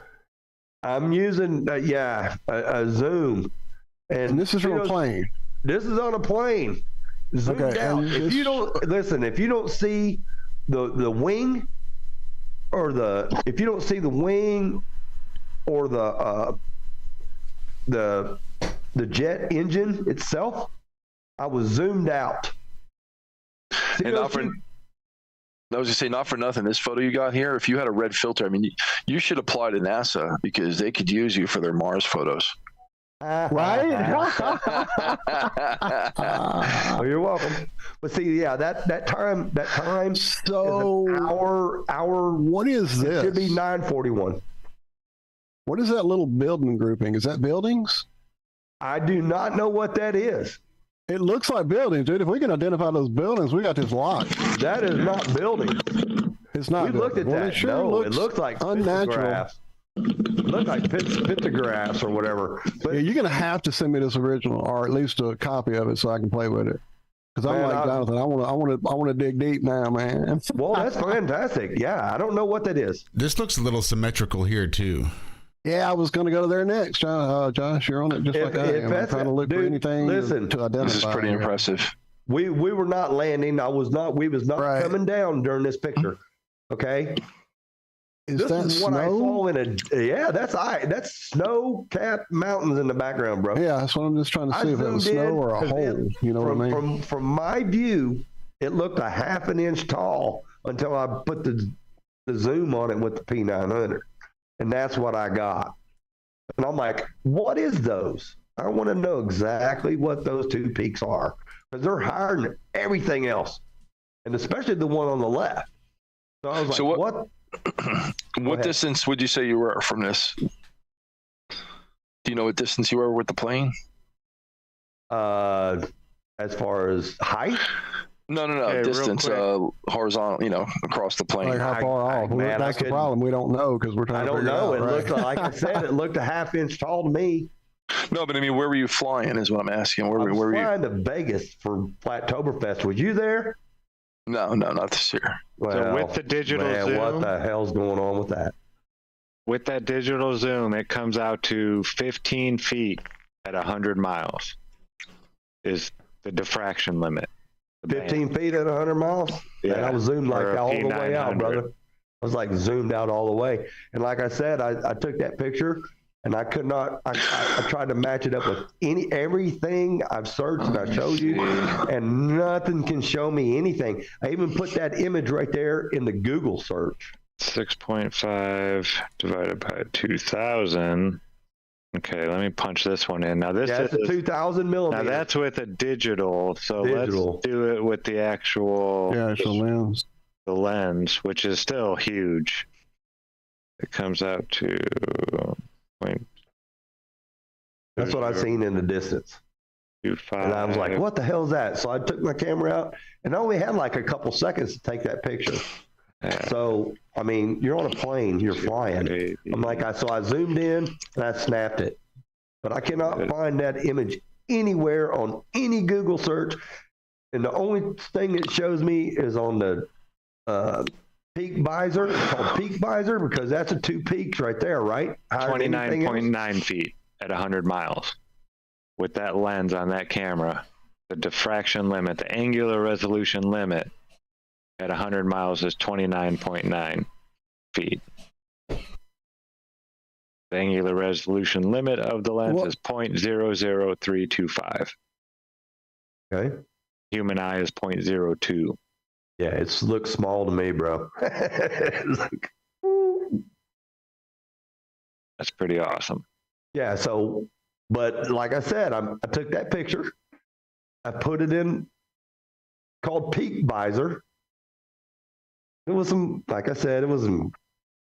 I'm using, a zoom. And this is from a plane. This is on a plane. zoomed Okay, out. and If you don't see the wing or if you don't see the wing or the jet engine itself, I was zoomed out. See And those two? I was gonna say, not for nothing, this photo you got here, if you had a red filter, I mean, you should apply to NASA because they could use you for their Mars photos. Right? Oh, you're welcome. But see, yeah, that time So, is our what is it this? should be 9:41. What is that little building grouping? Is that buildings? I do not know what that is. It looks like buildings, dude. If we can identify those buildings, we got this locked. That is not building. It's not. We looked at buildings. Well, that. it sure No, it looks like unnatural. pictographs. It looked like pictographs or whatever. But Yeah, you're gonna have to send me this original, or at least a copy of it, so I can play with it. Because I'm Man, like Jonathan, I want to dig deep now, man. well, that's fantastic. Yeah, I don't know what that is. This looks a little symmetrical here too. Yeah, I was gonna go there next, Josh. You're on it just If- like I if am. I'm that's trying to look for dude, anything listen, to identify. This is pretty here. impressive. We were not landing. We was not Right. coming down during this picture. Okay. Is This that is what I snow? saw that's snow-capped mountains in the background, bro. Yeah, that's what I'm just trying to I see if it was zoomed snow in or a 'cause hole. You know what I mean? From my view, it looked a half an inch tall until I put the zoom on it with the P900, and that's what I got. And I'm like, what is those? I want to know exactly what those two peaks are because they're higher than everything else, and especially the one on the left. So I was like, So what? What distance would you say you were from this? Do you know what distance you were with the plane? As far as height? No, Hey, real distance, quick. horizontal, across the plane. Like how far off? man, That's I the couldn't- problem. We don't know because we're trying I to don't figure know. it It out. Right? looked like I said, it looked a half inch tall to me. No, but I mean, where were you flying is what I'm asking. Where I was were you? flying to Vegas for Flattoberfest. Was you there? No, not this year. So with the digital man, zoom, what the hell's going on with that? with that digital zoom, it comes out to 15 feet at 100 miles is the diffraction limit. The 15 feet at 100 miles? Yeah. Man, I was zoomed like Or a all the way out, P900. brother. I was like zoomed out all the way. And like I said, I took that picture and I could not, I tried to match it up with everything I've searched and I showed you, and nothing can show me anything. I even put that image right there in the Google search. 6.5 divided by 2,000. Okay, let me punch this one in. Now this Yeah, it's a is 2,000 millimeter. now that's with a digital. So Digital. let's do it with the actual Yeah, it's a lens. the lens, which is still huge. It comes out to point. That's what I seen in the distance. 2.5. And I was like, what the hell is that? So I took my camera out and I only had like a couple seconds to take that picture. So, I mean, you're on a plane, you're flying. I'm like, so I zoomed in and I snapped it. But I cannot find that image anywhere on any Google search. And the only thing it shows me is on the peak visor. It's called peak visor because that's the two peaks right there, right? Higher than anything else. 29.9 feet at 100 miles. With that lens on that camera, the diffraction limit, the angular resolution limit at 100 miles is 29.9 feet. The angular resolution limit of the lens is 0.00325. Okay. Human eye is 0.02. Yeah, it looks small to me, bro. That's pretty awesome. Yeah, so, but like I said, I took that picture. I put it in, called peak visor. There was some, like I said, it was some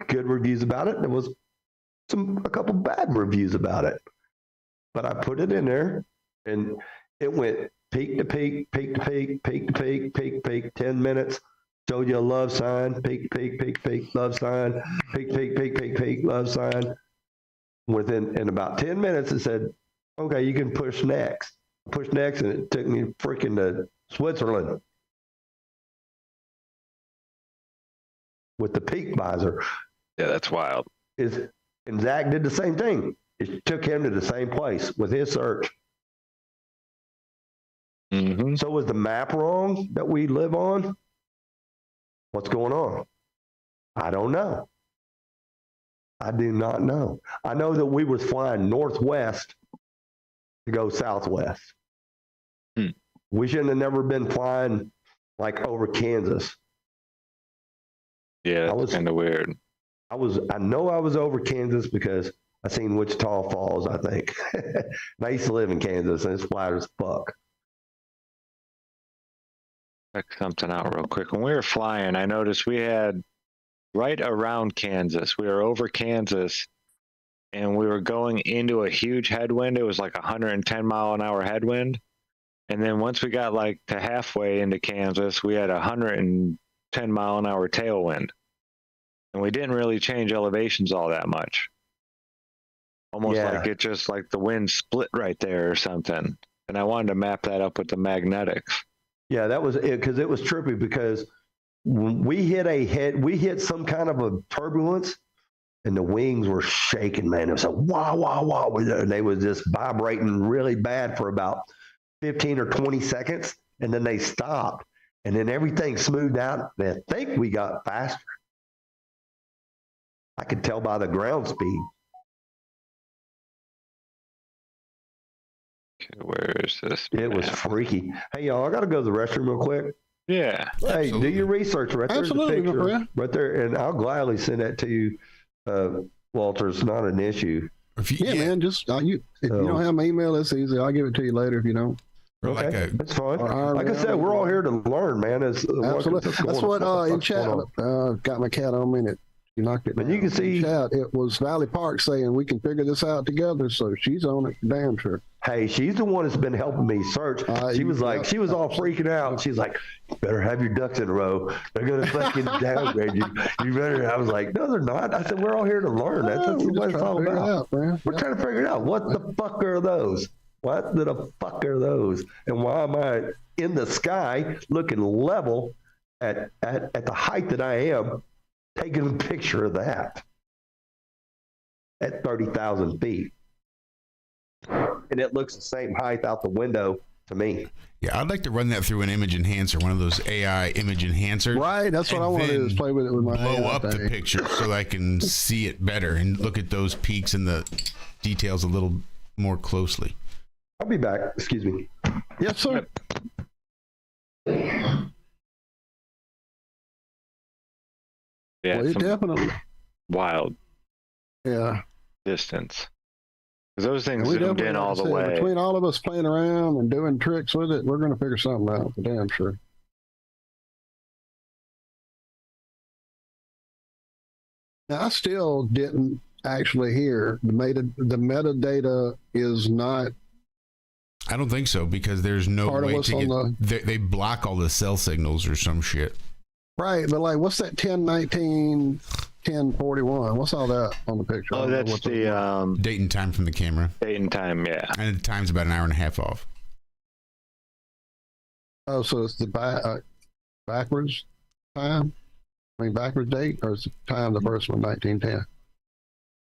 good reviews about it. There was a couple bad reviews about it. But I put it in there and it went peak to peak, peak to peak, peak to peak, peak to peak, 10 minutes. Showed you a love sign, peak, peak, peak, peak, love sign, peak, peak, peak, peak, peak, love sign. In about 10 minutes, it said, okay, you can push next. Push next, and it took me freaking to Switzerland with the peak visor. Yeah, that's wild. And Zack did the same thing. It took him to the same place with his search. Mm-hmm. wrong? So was the map wrong that we live on? What's going on? I don't know. I do not know. I know that we was flying northwest to go southwest. We shouldn't have never been flying like over Kansas. Yeah, that's kind of weird. I know I was over Kansas because I seen Wichita Falls, I think. And I used to live in Kansas, and it's flat as fuck. Check something out real quick. When we were flying, I noticed we had right around Kansas. We were over Kansas, and we were going into a huge headwind. It was like 110 mile an hour headwind. And then once we got like to halfway into Kansas, we had 110 mile an hour tailwind. And we didn't really change elevations all that much. Almost like it just like the wind split right there or something. And I wanted to map that up with the magnetics. Yeah, that was it, because it was trippy, because when we hit some kind of a turbulence, and the wings were shaking, man. It was like, wow, wow, wow. And they was just vibrating really bad for about 15 or 20 seconds, and then they stopped. And then everything smoothed out. And I think we got faster. I could tell by the ground speed. Okay, where is this? It was freaky. Hey, y'all, I got to go to the restroom real quick. Yeah. Hey, Absolutely. do your research right there. Absolutely, my friend. Right there, and I'll gladly send that to you, Walter. It's not an issue. Man, just if you don't have my email, it's easy. I'll give it to you later if you don't. Okay, that's fine. Like I said, we're all here to learn, man. Absolutely. That's what in chat got my cat on me. And you knocked it. But down. you can see in chat, it was Valley Park saying we can figure this out together. So she's on it, damn sure. Hey, she's the one that's been helping me search. She was all freaking out. She's like, "You better have your ducks in a row. They're gonna fucking downgrade you. You better." I was like, "No, they're not." I said, "We're all here to learn. That's what it's all about. We're trying to figure it out. What the fuck are those? What the fuck are those? And why am I in the sky looking level at the height that I am, taking a picture of that at 30,000 feet?" And it looks the same height out the window to me. Yeah, I'd like to run that through an image enhancer, one of those AI image enhancers. Right, that's what I want to do, is play with it with my blow up the picture so I can see it better and look at those peaks and the details a little more closely. I'll be back. Excuse me. Yes, sir. Yeah, Well, definitely wild. Yeah. Distance. Those things We zoomed in all the way. Between all of us playing around and doing tricks with it, we're going to figure something out, for damn sure. Now, I still didn't actually hear the metadata is not. I don't think so, because there's no way to get. They block all the cell signals or some shit. Right, but like, what's that 1019, 1041? What's all that on the picture? Oh, that's the date and time from the camera. Date and time, yeah. And the time's about an hour and a half off. Oh, so it's the backwards time? I mean, backwards date, or is the time the first one 1910?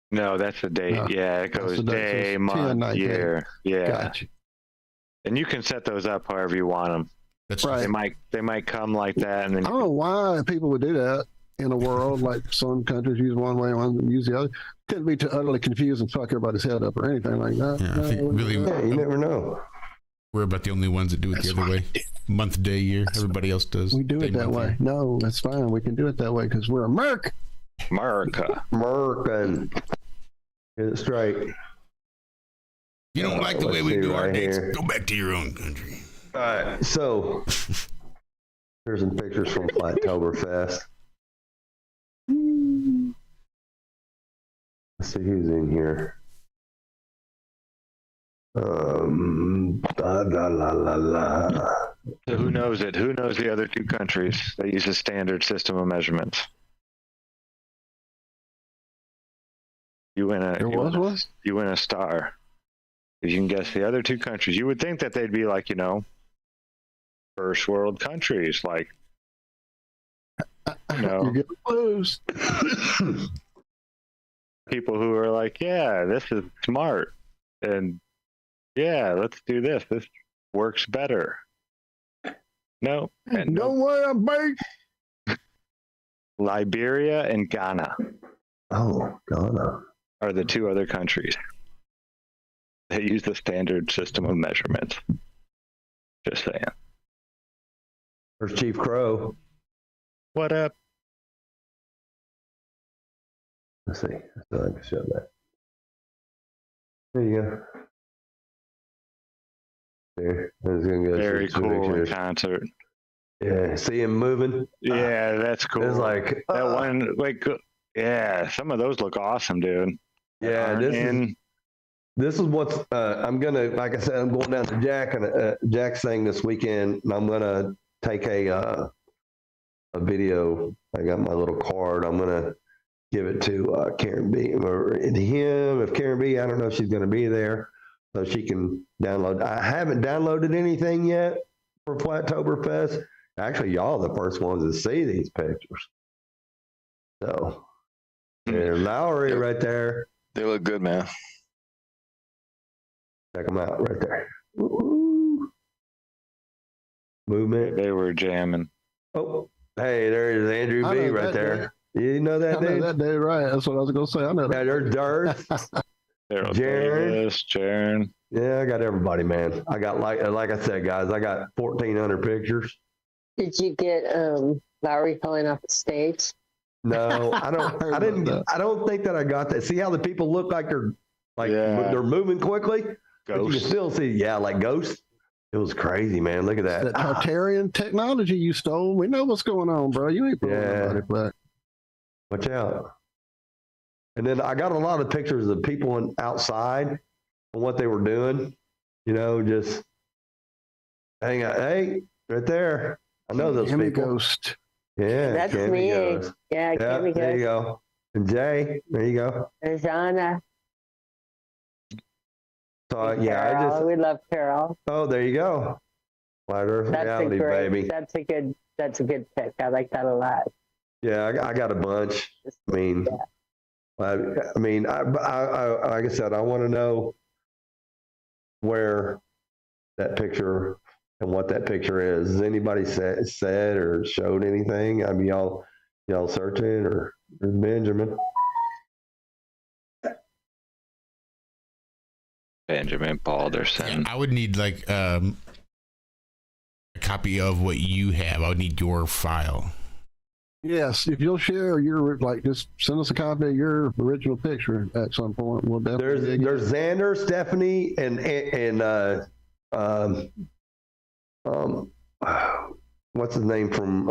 No, that's the date. No, yeah, it goes day, month, year. Yeah. Gotcha. And you can set those up however you want them. That's right. They might come like that, and then I don't know why people would do that in a world like some countries use one way, one use the other. Couldn't be to utterly confuse and fuck everybody's head up or anything like that. Yeah, I think really, you never know. We're about the only ones that do it the other way. Month, day, year. Everybody else does. We do it that way. No, that's fine. We can do it that way because we're American. American. Get it straight. You don't like the way we do our dates? Here. Go back to your own country. All right, so here's some pictures from Flattoberfest. Let's see who's in here. So who knows it? Who knows the other two countries that use a standard system of measurements? You win a star. If you can guess the other two countries, you would think that they'd be like, first world countries, like, You get blues. people who are like, yeah, this is smart, and yeah, let's do this. This works better. No. And Don't worry, I'm big. Liberia and Ghana Oh, Ghana. are the two other countries that use the standard system of measurements. Just saying. There's Chief Crow. What up? Let's see. So I can show that. There you go. There. That's gonna go Very some cool in pictures. concert. Yeah. See him moving. Yeah, that's cool. It's like that one. Like, yeah, some of those look awesome, dude. Yeah, this is what's. I'm gonna, like I said, I'm going down to Jack and Jack's thing this weekend, and I'm gonna take a video. I got my little card. I'm gonna give it to Karen B or to him. If Karen B, I don't know if she's gonna be there, so she can download. I haven't downloaded anything yet for Flattoberfest. Actually, y'all are the first ones to see these pictures. So, there's Lowry right there. They look good, man. Check them out right there. Ooh. Movement. They were jamming. Oh, hey, there's Andrew B right there. You know that dude? I know that dude, right? That's what I was going to say. I know that. Yeah, there's Dirt. Jaron. Yeah, I got everybody, man. I got like I said, guys, I got 1,400 pictures. Did you get Lowry falling off the stage? No, I don't. I didn't. I don't think that I got that. See how the people look like they're moving quickly. But you can still see, like ghosts. It was crazy, man. Look at that. That Tartarian technology you stole. We know what's going on, bro. You ain't pulling nobody back. Watch out. And then I got a lot of pictures of people outside and what they were doing. You know, just hang out. Hey, right there. I know those Cami people. Ghost. Yeah, That's Cami me. Ghost. Yeah, Cami Ghost. There you go. And Jay, there you go. And Zana. So Carol. We love Carol. Oh, there you go. Flat Earth reality, baby. That's a good pick. I like that a lot. Yeah, I got a bunch. I mean, I like I said, I want to know where that picture and what that picture is. Has anybody said or showed anything? I mean, y'all searching or Benjamin? Benjamin Balderson. I would need like a copy of what you have. I would need your file. Yes, if you'll share your just send us a copy of your original picture at some point. We'll definitely. There's Xander, Stephanie, and what's his name from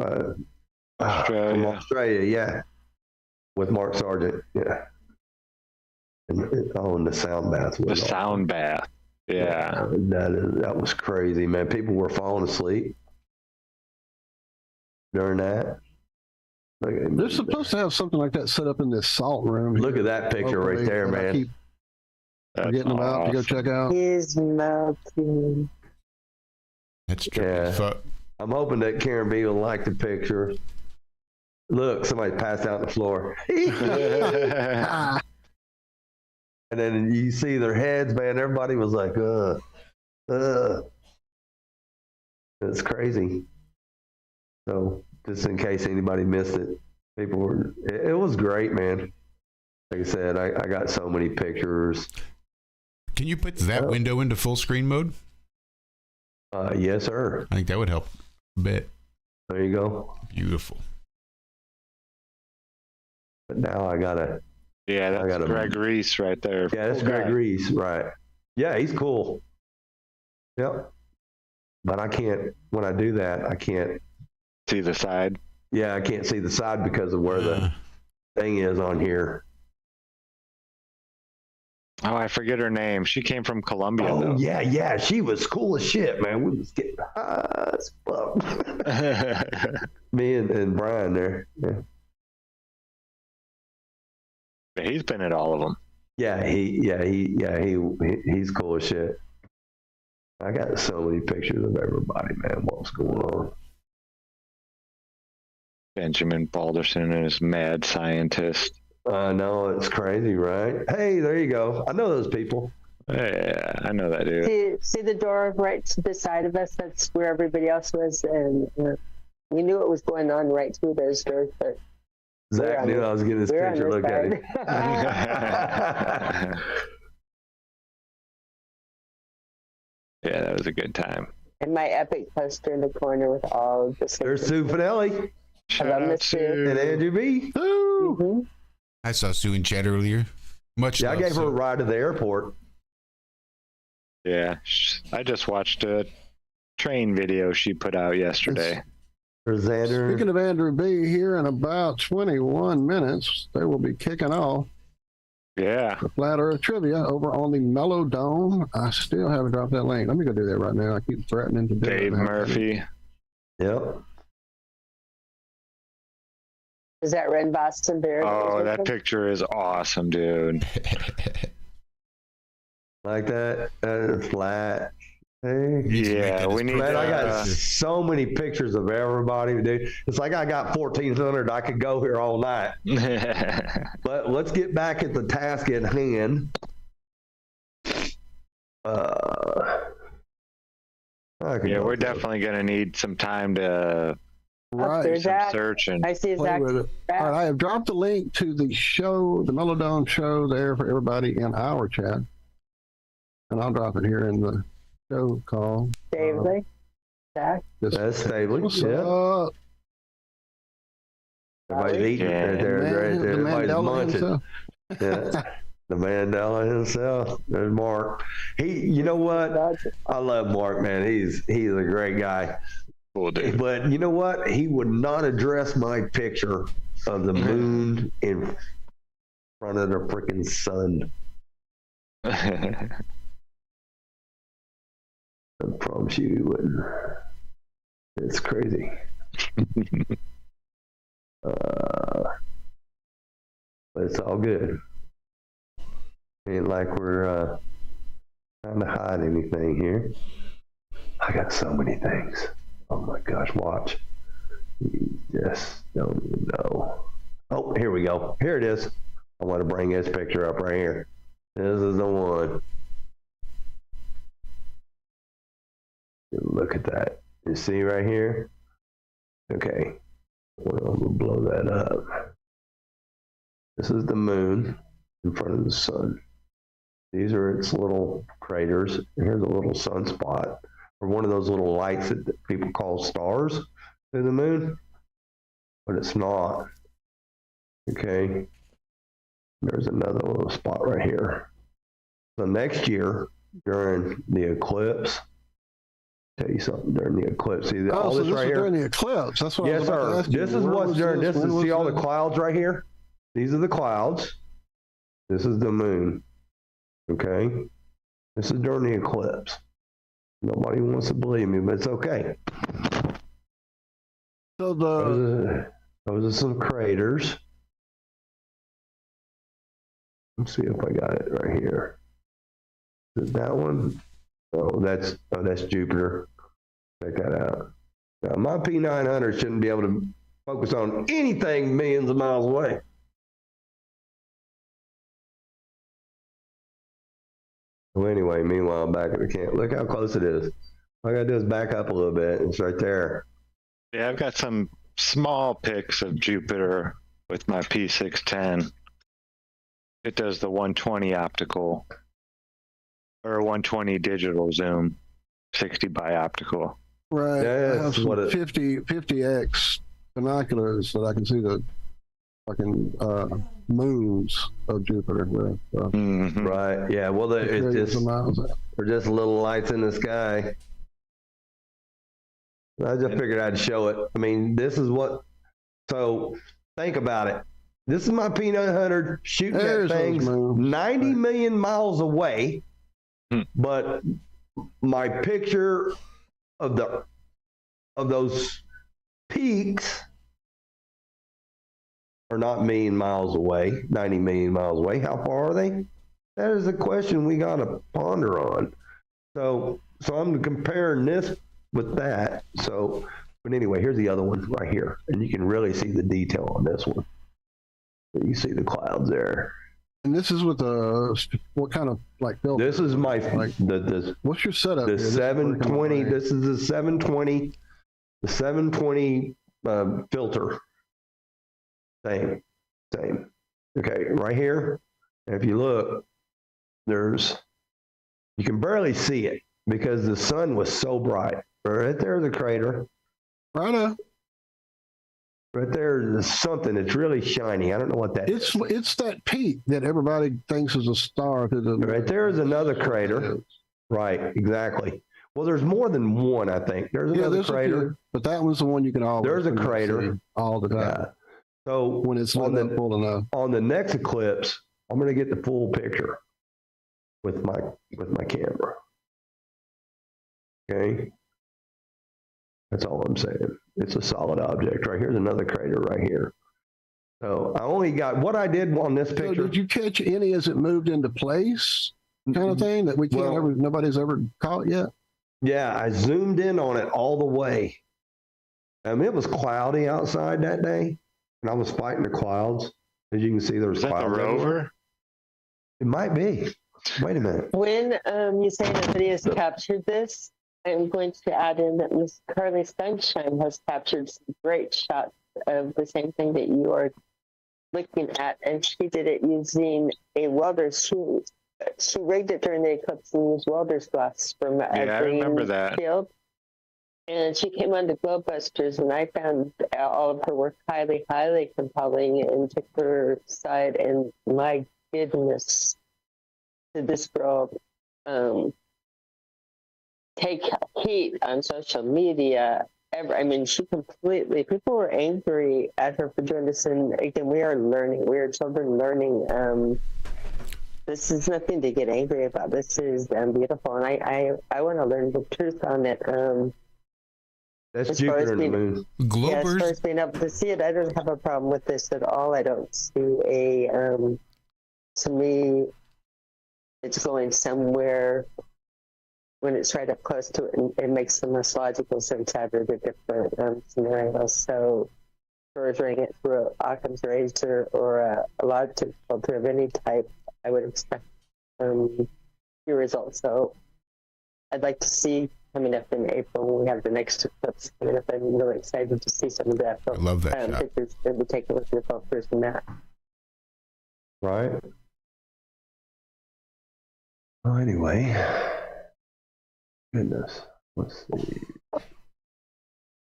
Australia? From Australia, yeah, with Mark Sargent, yeah. And the sound bath. The sound bath. Yeah. That was crazy, man. People were falling asleep during that. They're supposed to have something like that set up in this salt room. Look at that picture right there, man. I'm getting them out to go check out. He's melting. That's true. Yeah. I'm hoping that Karen B will like the picture. Look, somebody passed out on the floor. And then you see their heads, man. Everybody was like, It's crazy. So just in case anybody missed it, it was great, man. Like I said, I got so many pictures. Can you put that window into full screen mode? Yes, sir. I think that would help a bit. There you go. Beautiful. But now I gotta. Yeah, that's Greg Reese right there. Yeah, that's Greg Reese, right? Yeah, he's cool. Yep. But I can't. When I do that, I can't see the side. Yeah, I can't see the side because of where the thing is on here. Oh, I forget her name. She came from Colombia. Oh, though. yeah. She was cool as shit, man. We was getting high as fuck. Me and Brian there. Yeah. He's been at all of them. Yeah, he's cool as shit. I got so many pictures of everybody, man. What's going on? Benjamin Balderson and his mad scientist. I know, it's crazy, right? Hey, there you go. I know those people. Yeah, I know that dude. See the door right to the side of us? That's where everybody else was, and we knew what was going on right through those doors, but Zach knew I was getting this picture. Look at him. Yeah, that was a good time. And my epic poster in the corner with all of the. There's Sue Finelli. Shout love out Miss Sue. And Andrew B. Mm-hmm. I saw Sue in chat earlier. Much Yeah, I love, gave her a Sue. ride to the airport. Yeah, I just watched a train video she put out yesterday. For Xander. Speaking of Andrew B, here in about 21 minutes, they will be kicking off Yeah. the Flat Earth Trivia over on the Mellow Dome. I still haven't dropped that link. Let me go do that right now. I keep threatening to do it. Dave Murphy. Yep. Is that Red Boston Bear? Oh, that picture is awesome, dude. Like that. Flat. Hey. Yeah, we need Man, I got to. so many pictures of everybody, dude. It's like I got 1,400. I could go here all night. But let's get back at the task at hand. Yeah, we're definitely going to need some time to Right. There's some Zack. searching. I see Play Zack. with it. All right, I have dropped the link to the show, the Mellow Dome show there for everybody in our chat. And I'll drop it here in the show call. David. Zack. That's stable. What's Yeah. up? Everybody's eating Yeah. right there. Man, Right there. the Everybody's Mandela munching. himself. Yeah. The Mandela himself. There's Mark. You know what? I love Mark, man. He's a great guy. Cool, dude. But you know what? He would not address my picture of the moon in front of the freaking sun. I promise you he wouldn't. It's crazy. But it's all good. Ain't like we're trying to hide anything here. I got so many things. Oh my gosh, watch. You just don't even know. Oh, here we go. Here it is. I want to bring this picture up right here. This is the one. Look at that. You see right here? Okay. Well, we'll blow that up. This is the moon in front of the sun. These are its little craters. Here's a little sunspot, or one of those little lights that people call stars to the moon, but it's not. Okay. There's another little spot right here. So next year, during the eclipse, tell you something, during the eclipse, see all so this this right was here? during the eclipse. That's what I Yes, was about to sir. ask you. This is Where what's was during this? this. When See was all the this? clouds right here? These are the clouds. This is the moon. Okay? This is during the eclipse. Nobody wants to believe me, but it's okay. So Those are some craters. Let's see if I got it right here. Is it that one? Oh, that's Jupiter. Check that out. Now, my P900 shouldn't be able to focus on anything millions of miles away. Well, anyway, meanwhile, back at the camp. Look how close it is. All I gotta do is back up a little bit. It's right there. Yeah, I've got some small pics of Jupiter with my P610. It does the 120 optical or 120 digital zoom, 60 by optical. right, Yeah, I have it's some what it- 50x binoculars that I can see the fucking moons of Jupiter with. So Mhm. Right. Yeah. Well, it's millions just of miles out. they're just little lights in the sky. I just figured I'd show it. I mean, this is what. So think about it. This is my P900 shooting There's at those things moons. 90 million miles away, Hmm. but my picture of those peaks are not million miles away, 90 million miles away. How far are they? That is a question we got to ponder on. So I'm comparing this with that. So, but anyway, here's the other one right here, and you can really see the detail on this one. You see the clouds there. And this is with what kind of like filter? This is my Like, the what's your setup? the here? This is 720. working This is the 720. The 720 filter. Same. Okay, right here. If you look, you can barely see it because the sun was so bright. Right there's a crater. right. Right there's something that's really shiny. I don't know what that is. It's that peak that everybody thinks is a star. Right there is another crater. Right, exactly. Well, there's more than one, I think. There's another crater. But that one's the one you can always There's a see crater. all the time. Yeah. So When it's lit up full enough. on the next eclipse, I'm going to get the full picture with my camera. Okay. That's all I'm saying. It's a solid object. Right here's another crater right here. So I only got what I did on this So picture. did you catch any as it moved into place, kind of thing that we can't nobody's ever caught yet? Yeah, I zoomed in on it all the way. It was cloudy outside that day, and I was fighting the clouds. As you can see, there was Is that the clouds. rover? It might be. Wait a minute. When you say the video's captured this, I'm going to add in that Miss Carly Sunshine has captured some great shots of the same thing that you are looking at, and she did it using a welder's shoe. She rigged it during the eclipse and used welder's glass from a Yeah, I remember that. field. And she came on to Globebusters, and I found all of her work highly, highly compelling and took her side. And my goodness, did this girl take heat on social media? She completely, people were angry at her for doing this. And again, we are learning, we are children learning. This is nothing to get angry about. This is beautiful. And I want to learn the truth on it. That's Jupiter and the moon. Globers. Yeah, as far as being able to see it, I don't have a problem with this at all. I don't see to me, it's going somewhere when it's right up close to it, and it makes the most logical sense out of the different scenarios. So, filtering it through Occam's razor or a logic filter of any type, I would expect your results. So, I'd like to see coming up in April when we have the next eclipse coming up. I'm really excited to see some of that. I love that shot. Pictures that we take a look at your filters and that. Right. Well, anyway, goodness, let's see.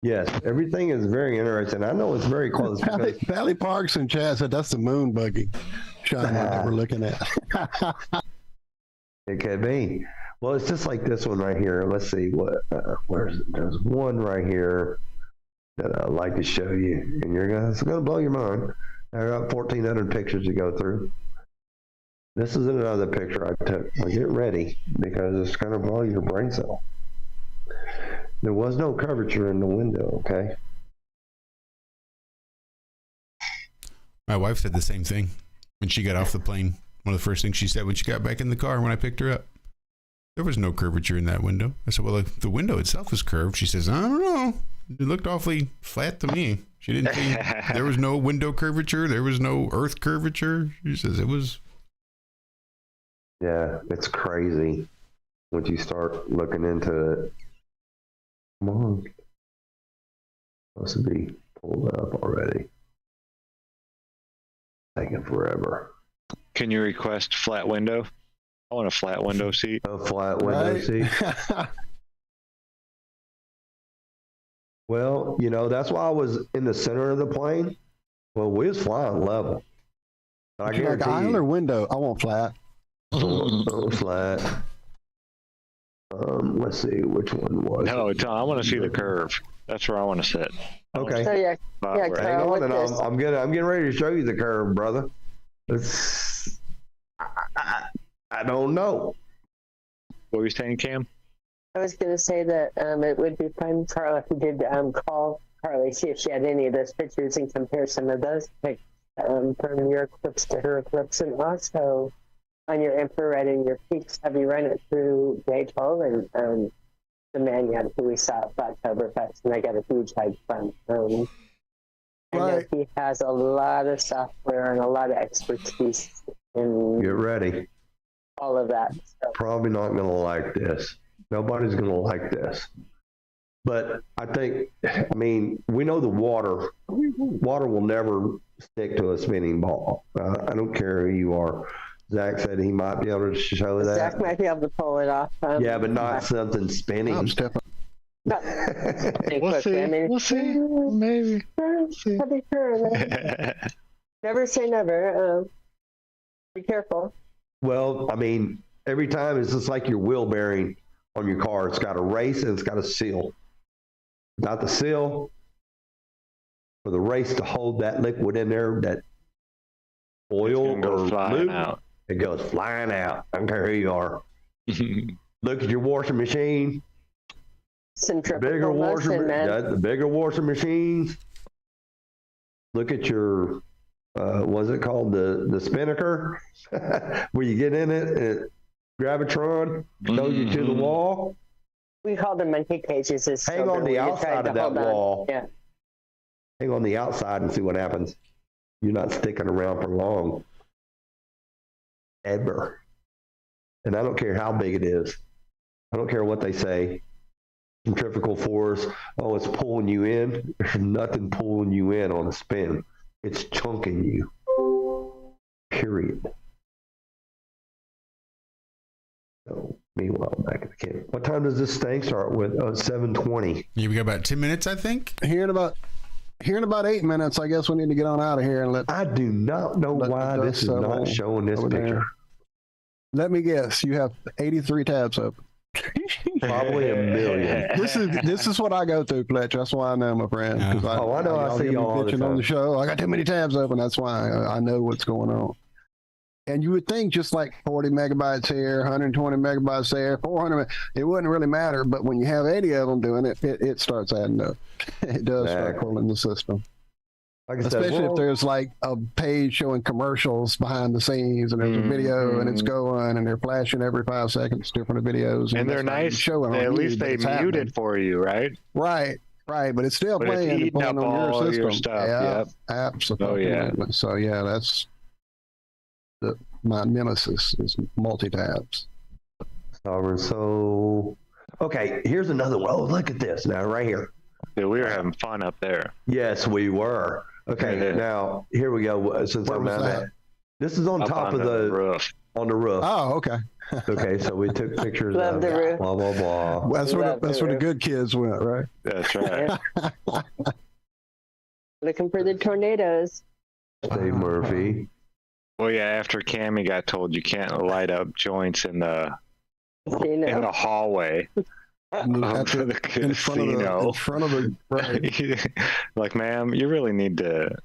Yes, everything is very interesting. I know it's very close. Valley Parks and Chad said that's the moon buggy shine that we're looking at. It could be. Well, it's just like this one right here. Let's see what. There's one right here that I'd like to show you, and it's going to blow your mind. I got 1,400 pictures to go through. This is another picture I took. Well, get ready because it's going to blow your brain cell. There was no curvature in the window. Okay. My wife said the same thing when she got off the plane. One of the first things she said when she got back in the car when I picked her up. There was no curvature in that window. I said, well, the window itself was curved. She says, I don't know. It looked awfully flat to me. She didn't see there was no window curvature. There was no earth curvature. She says it was. Yeah, it's crazy once you start looking into it. Come on. Supposed to be pulled up already. Taking forever. Can you request flat window? I want a flat window seat. A flat window seat. Well, that's why I was in the center of the plane. Well, we was flying level. But I Like guarantee aisle or window? I want flat. flat. Let's see, which one was No, it? Tom, I want to see the curve. That's where I want to sit. Okay. So yeah, Right. Carl, Hang on, with and this, I'm getting ready to show you the curve, brother. I don't know. What were you saying, Cam? I was going to say that it would be fun, Carl, if you did call Carly, see if she had any of those pictures and compare some of those pictures from your eclipse to her eclipse, and also on your infrared and your peaks, have you run it through Day-12 and the man who we saw at Oktoberfest, and I got a huge high from. I know he has a lot of software and a lot of expertise and Get ready. all of that. So, Probably not going to like this. Nobody's going to like this. But I think, I mean, we know the water will never stick to a spinning ball. I don't care who you are. Zach said he might be able to show that. Zach might be able to pull it off. Yeah, but not something spinning. I'm stepping. We'll see. We'll see. Maybe. See. Never say never. Be careful. Well, I mean, every time it's just like your wheel bearing on your car. It's got a race and it's got a seal. Without the seal, for the race to hold that liquid in there, that oil or lube, out. It goes flying out. I don't care who you are. Look at your washing machine. Centrifugal motion, man. The bigger washing machines. Look at your, what's it called? The spinnaker, where you get in it and it gravitron throws you to the wall. We call them monkey cages. Hang on the outside of that wall. Yeah. Hang on the outside and see what happens. You're not sticking around for long. Ever. And I don't care how big it is. I don't care what they say. Centrifugal force, oh, it's pulling you in. There's nothing pulling you in on a spin. It's chunking you. Period. So, meanwhile, back at the camp. What time does this thing start with? 7:20. Yeah, we got about 10 minutes, I think. Here in about 8 minutes, I guess we need to get on out of here and let. I do not know why this is not showing this picture. There. Let me guess. You have 83 tabs open. Probably a million. This is what I go through, Fletch. That's why I know, my friend. I know. I see y'all all the time on the show. I got too many tabs open. That's why I know what's going on. And you would think just like 40 megabytes here, 120 megabytes there, 400, it wouldn't really matter. But when you have 80 of them doing it, it starts adding up. It does start pulling the system. Like I said, especially if there's like a page showing commercials behind the scenes and there's a video and it's going and they're flashing every 5 seconds different videos. And they're nice. Showing at least they mute it for you, right? Right. But it's still playing it's on all your system. Your stuff. Yeah, absolutely. Oh, yeah. So yeah, that's my nemesis is multi-tabs. So, okay, here's another one. Oh, look at this now, right here. Yeah, we were having fun up there. Yes, we were. Okay, now here we go. Since I'm at that, this is on top of the roof. On the roof. Oh, okay. Okay, so we took pictures Love of the roof. blah blah blah. That's where the good kids went, right? That's right. Looking for the tornadoes. Dave Murphy. Well, yeah. After Cami got told you can't light up joints in the hallway. The casino. In front of the right. Like, ma'am, you really need to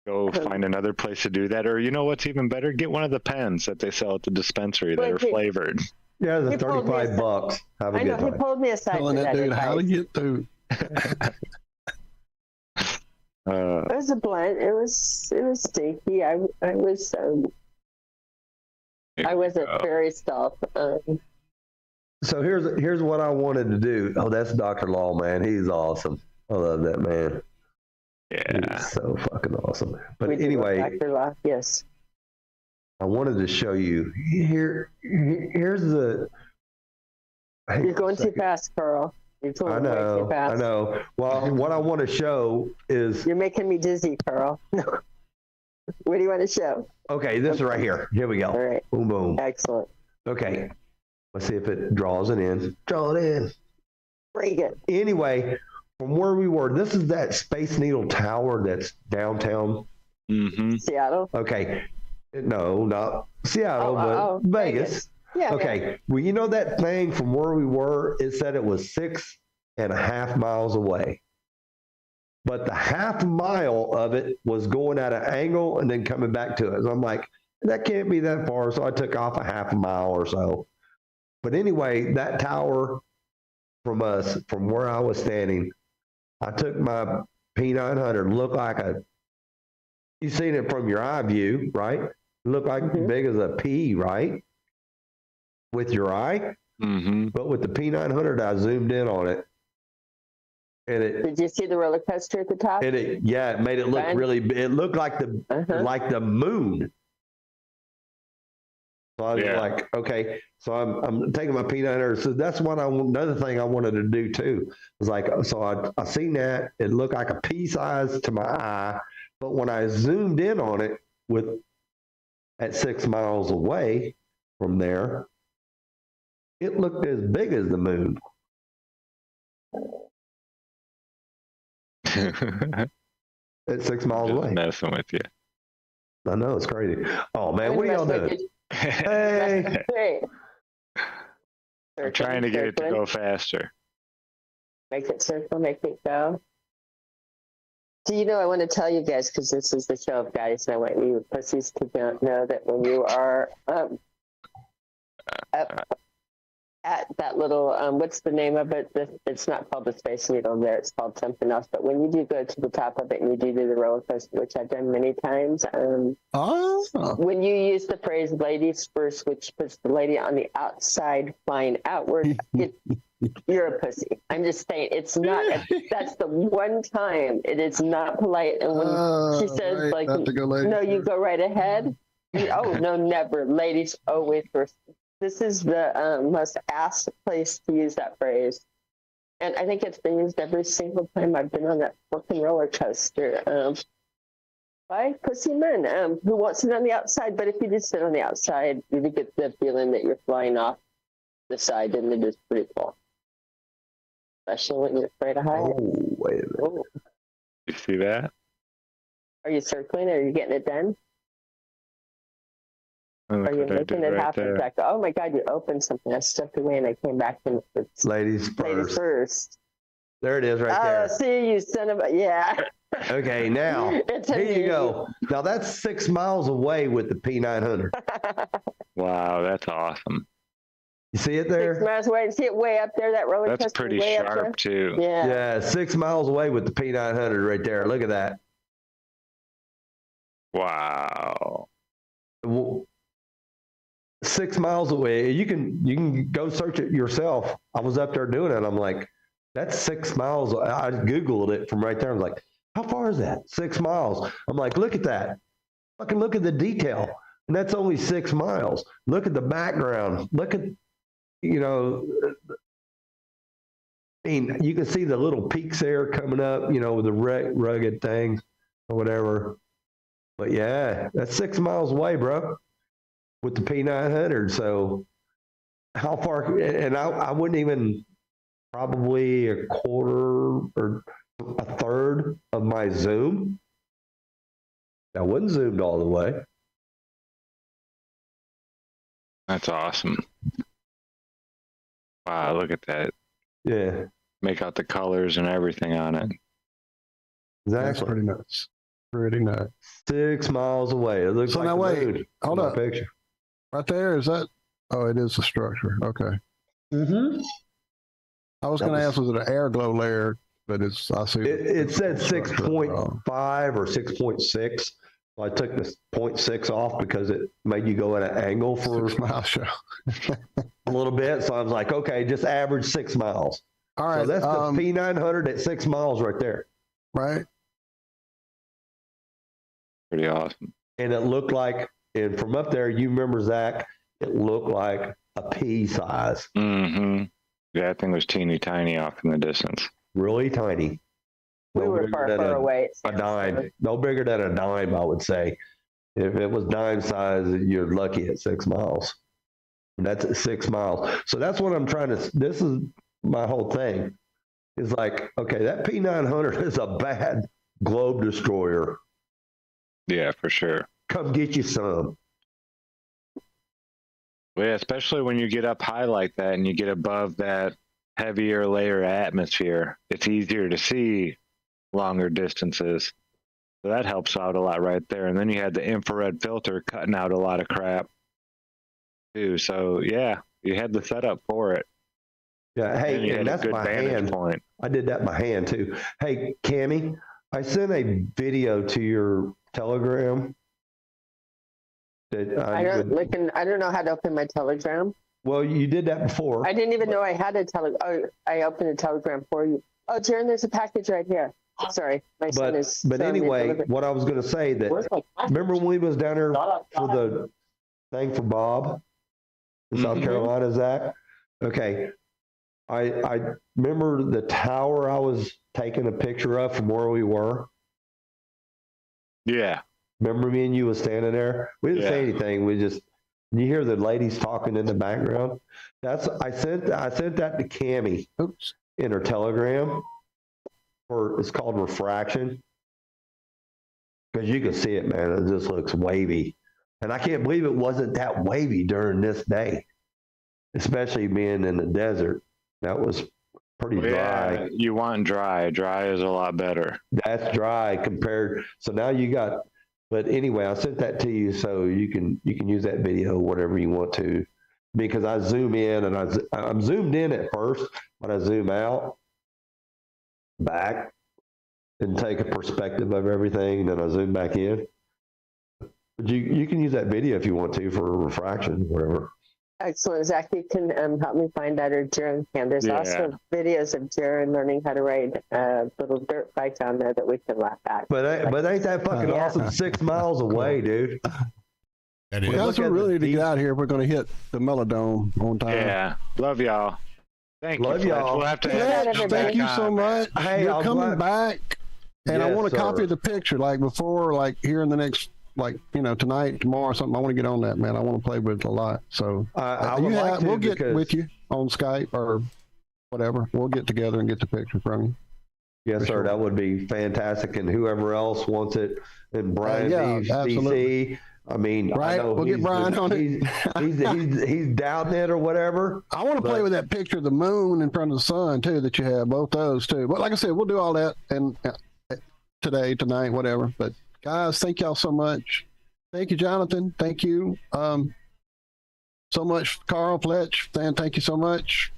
go find another place to do that. Or you know what's even better? Get one of the pens that they sell at the dispensary that are flavored. Yeah, the $35. Have a I know, he pulled me aside for that dude advice. how to get through. It was a blunt. It was stinky. I wasn't very stealth. So here's what I wanted to do. Oh, that's Dr. Law, man. He's awesome. I love that man. Yeah. He's so fucking awesome. But anyway, Dr. Law, yes. I wanted to show you. Here's the. You're going too fast, Carl. You're going way too fast. I know. Well, what I want to show is. You're making me dizzy, Carl. What do you want to show? Okay, this is right here. Here we go. All right. Boom, boom. Excellent. Okay. Let's see if it draws it in. Draw it in. Very good. Anyway, from where we were, this is that Space Needle Tower that's downtown. Mm-hmm. Seattle? Okay. No, not Seattle, but Vegas. Yeah. Okay. Yeah. Well, you know that thing from where we were, it said it was 6.5 miles away. But the half mile of it was going at an angle and then coming back to it. So I'm like, that can't be that far. So I took off a half a mile or so. But anyway, that tower from us, from where I was standing, I took my P900, looked like you've seen it from your eye view, right? It looked like big as a pea, right? With your eye. Mm-hmm. But with the P900, I zoomed in on it. And did you see the roller coaster at the top? And it made it look really big. It looked like the moon. So I was like, okay. So I'm taking my P900. So that's another thing I wanted to do too. Was like, so I seen that it looked like a pea size to my eye, but when I zoomed in on it at 6 miles away from there, it looked as big as the moon. At 6 miles away. Messing with you. I know, it's crazy. Oh man, what are y'all doing? Hey. Hey. I'm trying to get it to go faster. Make it circle, make it go. Do you know, I want to tell you guys, because this is the show of guys, and I want you pussies to know that when you are at that little, what's the name of it? It's not called the Space Needle there, it's called something else. But when you do go to the top of it and you do the roller coaster, which I've done many times, when you use the phrase ladies first, which puts the lady on the outside flying outward, you're a pussy. I'm just saying, it's not, that's the one time it is not polite. And when she says, like, no, you go right ahead. Oh, no, never. Ladies always first. This is the most asked place to use that phrase. And I think it's been used every single time I've been on that fucking roller coaster by pussy men who want to sit on the outside. But if you just sit on the outside, you get the feeling that you're flying off the side, and it is pretty cool. Especially when you're afraid of heights. Oh, wait a minute. You see that? Are you circling? Are you getting it done? Oh, Are you making it right happen? there. Like, oh my God, you opened something. I stepped away and I came back and it's Ladies ladies first. There it is right there. See, you son of a, yeah. Okay, now, here you go. Now that's 6 miles away with the P900. Wow, that's awesome. You see it 6 there? miles away. See it way up there, that roller coaster? That's pretty way up sharp, too. there? Yeah, 6 miles away with the P900 right there. Look at that. Wow. 6 miles away. You can go search it yourself. I was up there doing it. I'm like, that's 6 miles. I Googled it from right there. I was like, how far is that? 6 miles. I'm like, look at that. Fucking look at the detail. And that's only 6 miles. Look at the background. Look at, I mean, you can see the little peaks there coming up, with the rugged things or whatever. But yeah, that's 6 miles away, bro, with the P900. So how far? And I wouldn't even, probably a quarter or a third of my zoom. I wasn't zoomed all the way. That's awesome. Wow, look at that. Yeah. Make out the colors and everything on it. That's pretty nuts. Pretty nuts. 6 miles away. It looks So like now the wait, moon hold in my up. picture. Right there, is that? Oh, it is a structure. Okay. Mm-hmm. I was going to ask, was it an air glow layer? But I see. It said 6.5 or 6.6. So I took the 0.6 off because it made you go at an angle for 6 mile show. a little bit. So I was like, okay, just average 6 miles. All right. So that's the P900 at 6 miles right there. Right. Pretty awesome. And it looked like, and from up there, you remember, Zach, it looked like a pea size. Mm-hmm. Yeah, that thing was teeny tiny off in the distance. Really tiny. We were far away. A dime. No bigger than a dime, I would say. If it was dime size, you're lucky at 6 miles. And that's at 6 miles. So that's what I'm trying to, this is my whole thing. Is like, okay, that P900 is a bad globe destroyer. Yeah, for sure. Come get you some. Well, yeah, especially when you get up high like that and you get above that heavier layer of atmosphere, it's easier to see longer distances. So that helps out a lot right there. And then you had the infrared filter cutting out a lot of crap too. So yeah, you had the setup for it. Yeah, hey, and that's my hand. Point. I did that by hand too. Hey, Cami, I sent a video to your Telegram. That I don't know how to open my Telegram. Well, you did that before. I didn't even know I had a Telegram. Oh, I opened a Telegram for you. Oh, Jaron, there's a package right here. Sorry, my son is. But anyway, what I was going to say that, remember when we was down there for the thing for Bob? in South Carolina, Zach. Okay. I remember the tower I was taking a picture of from where we were. Yeah. Remember me and you was standing there? We didn't say Yeah. anything. We just, you hear the ladies talking in the background. I sent that to Cami in her Telegram. It's called refraction. Because you can see it, man. It just looks wavy. And I can't believe it wasn't that wavy during this day, especially being in the desert. That was pretty dry. Yeah, you want dry. Dry is a lot better. That's dry compared. So now you got, but anyway, I sent that to you so you can use that video, whatever you want to, because I zoom in and I'm zoomed in at first, but I zoom out, back, and take a perspective of everything, and then I zoom back in. But you can use that video if you want to for refraction, whatever. Excellent. Zach, you can help me find that, or Jaron can. There's also videos of Jaron learning how to ride little dirt bikes on there that we can laugh at. But ain't that fucking awesome? 6 miles away, dude. That is. Guys, we're ready to get out of here. We're going to hit the Melodome on time. Yeah. Love y'all. Thank Love you. y'all. We'll have to Thank you so much. Hey, You're coming back, and I Yes, want a copy sir. of the picture, like before, like here in the next, like tonight, tomorrow, or something. I want to get on that, man. I want to play with it a lot. So we'll get with you on Skype or whatever. We'll get together and get the picture from you. Yes, sir. sure. That would be fantastic. And whoever else wants it, and Brian absolutely. DC. I mean, Right, I know we'll get Brian on it. He's down it or whatever. I want to play with that picture of the moon in front of the sun too, that you have, both those too. But like I said, we'll do all that and today, tonight, whatever. But guys, thank y'all so much. Thank you, Jonathan. Thank you so much, Carl Fletch. Dan, thank you so much.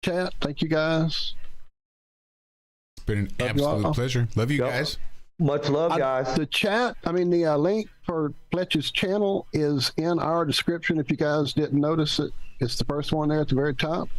Chat, thank you guys. It's been an Love you all. absolute pleasure. Love you guys. Much love, guys. The chat, the link for Fletch's channel is in our description. If you guys didn't notice it, it's the first one there at the very top.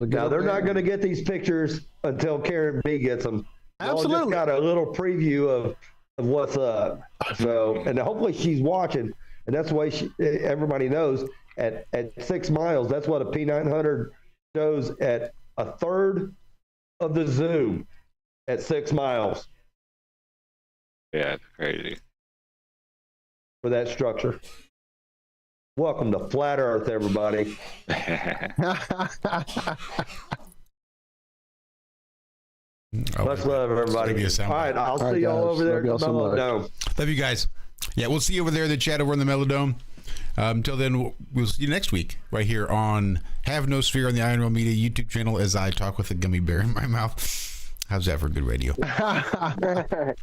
So Now, they're not going to get these pictures until Karen B gets them. Absolutely. Y'all just got a little preview of what's up. So, and hopefully she's watching, and that's why everybody knows at 6 miles, that's what a P900 shows at a third of the zoom at 6 miles. Yeah, it's crazy. For that structure. Welcome to Flat Earth, everybody. Much love, everybody. All right, I'll see y'all over there at the Melodome. Love you guys. Yeah, we'll see you over there in the chat over in the Melodome. Until then, we'll see you next week right here on Have No Sphere on the Iron Realm Media YouTube channel as I talk with a gummy bear in my mouth. How's that for good radio?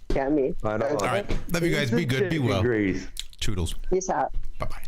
Cami. All right. Love you guys. Be good. Be well. Degrees. Toodles. Peace out. Bye-bye.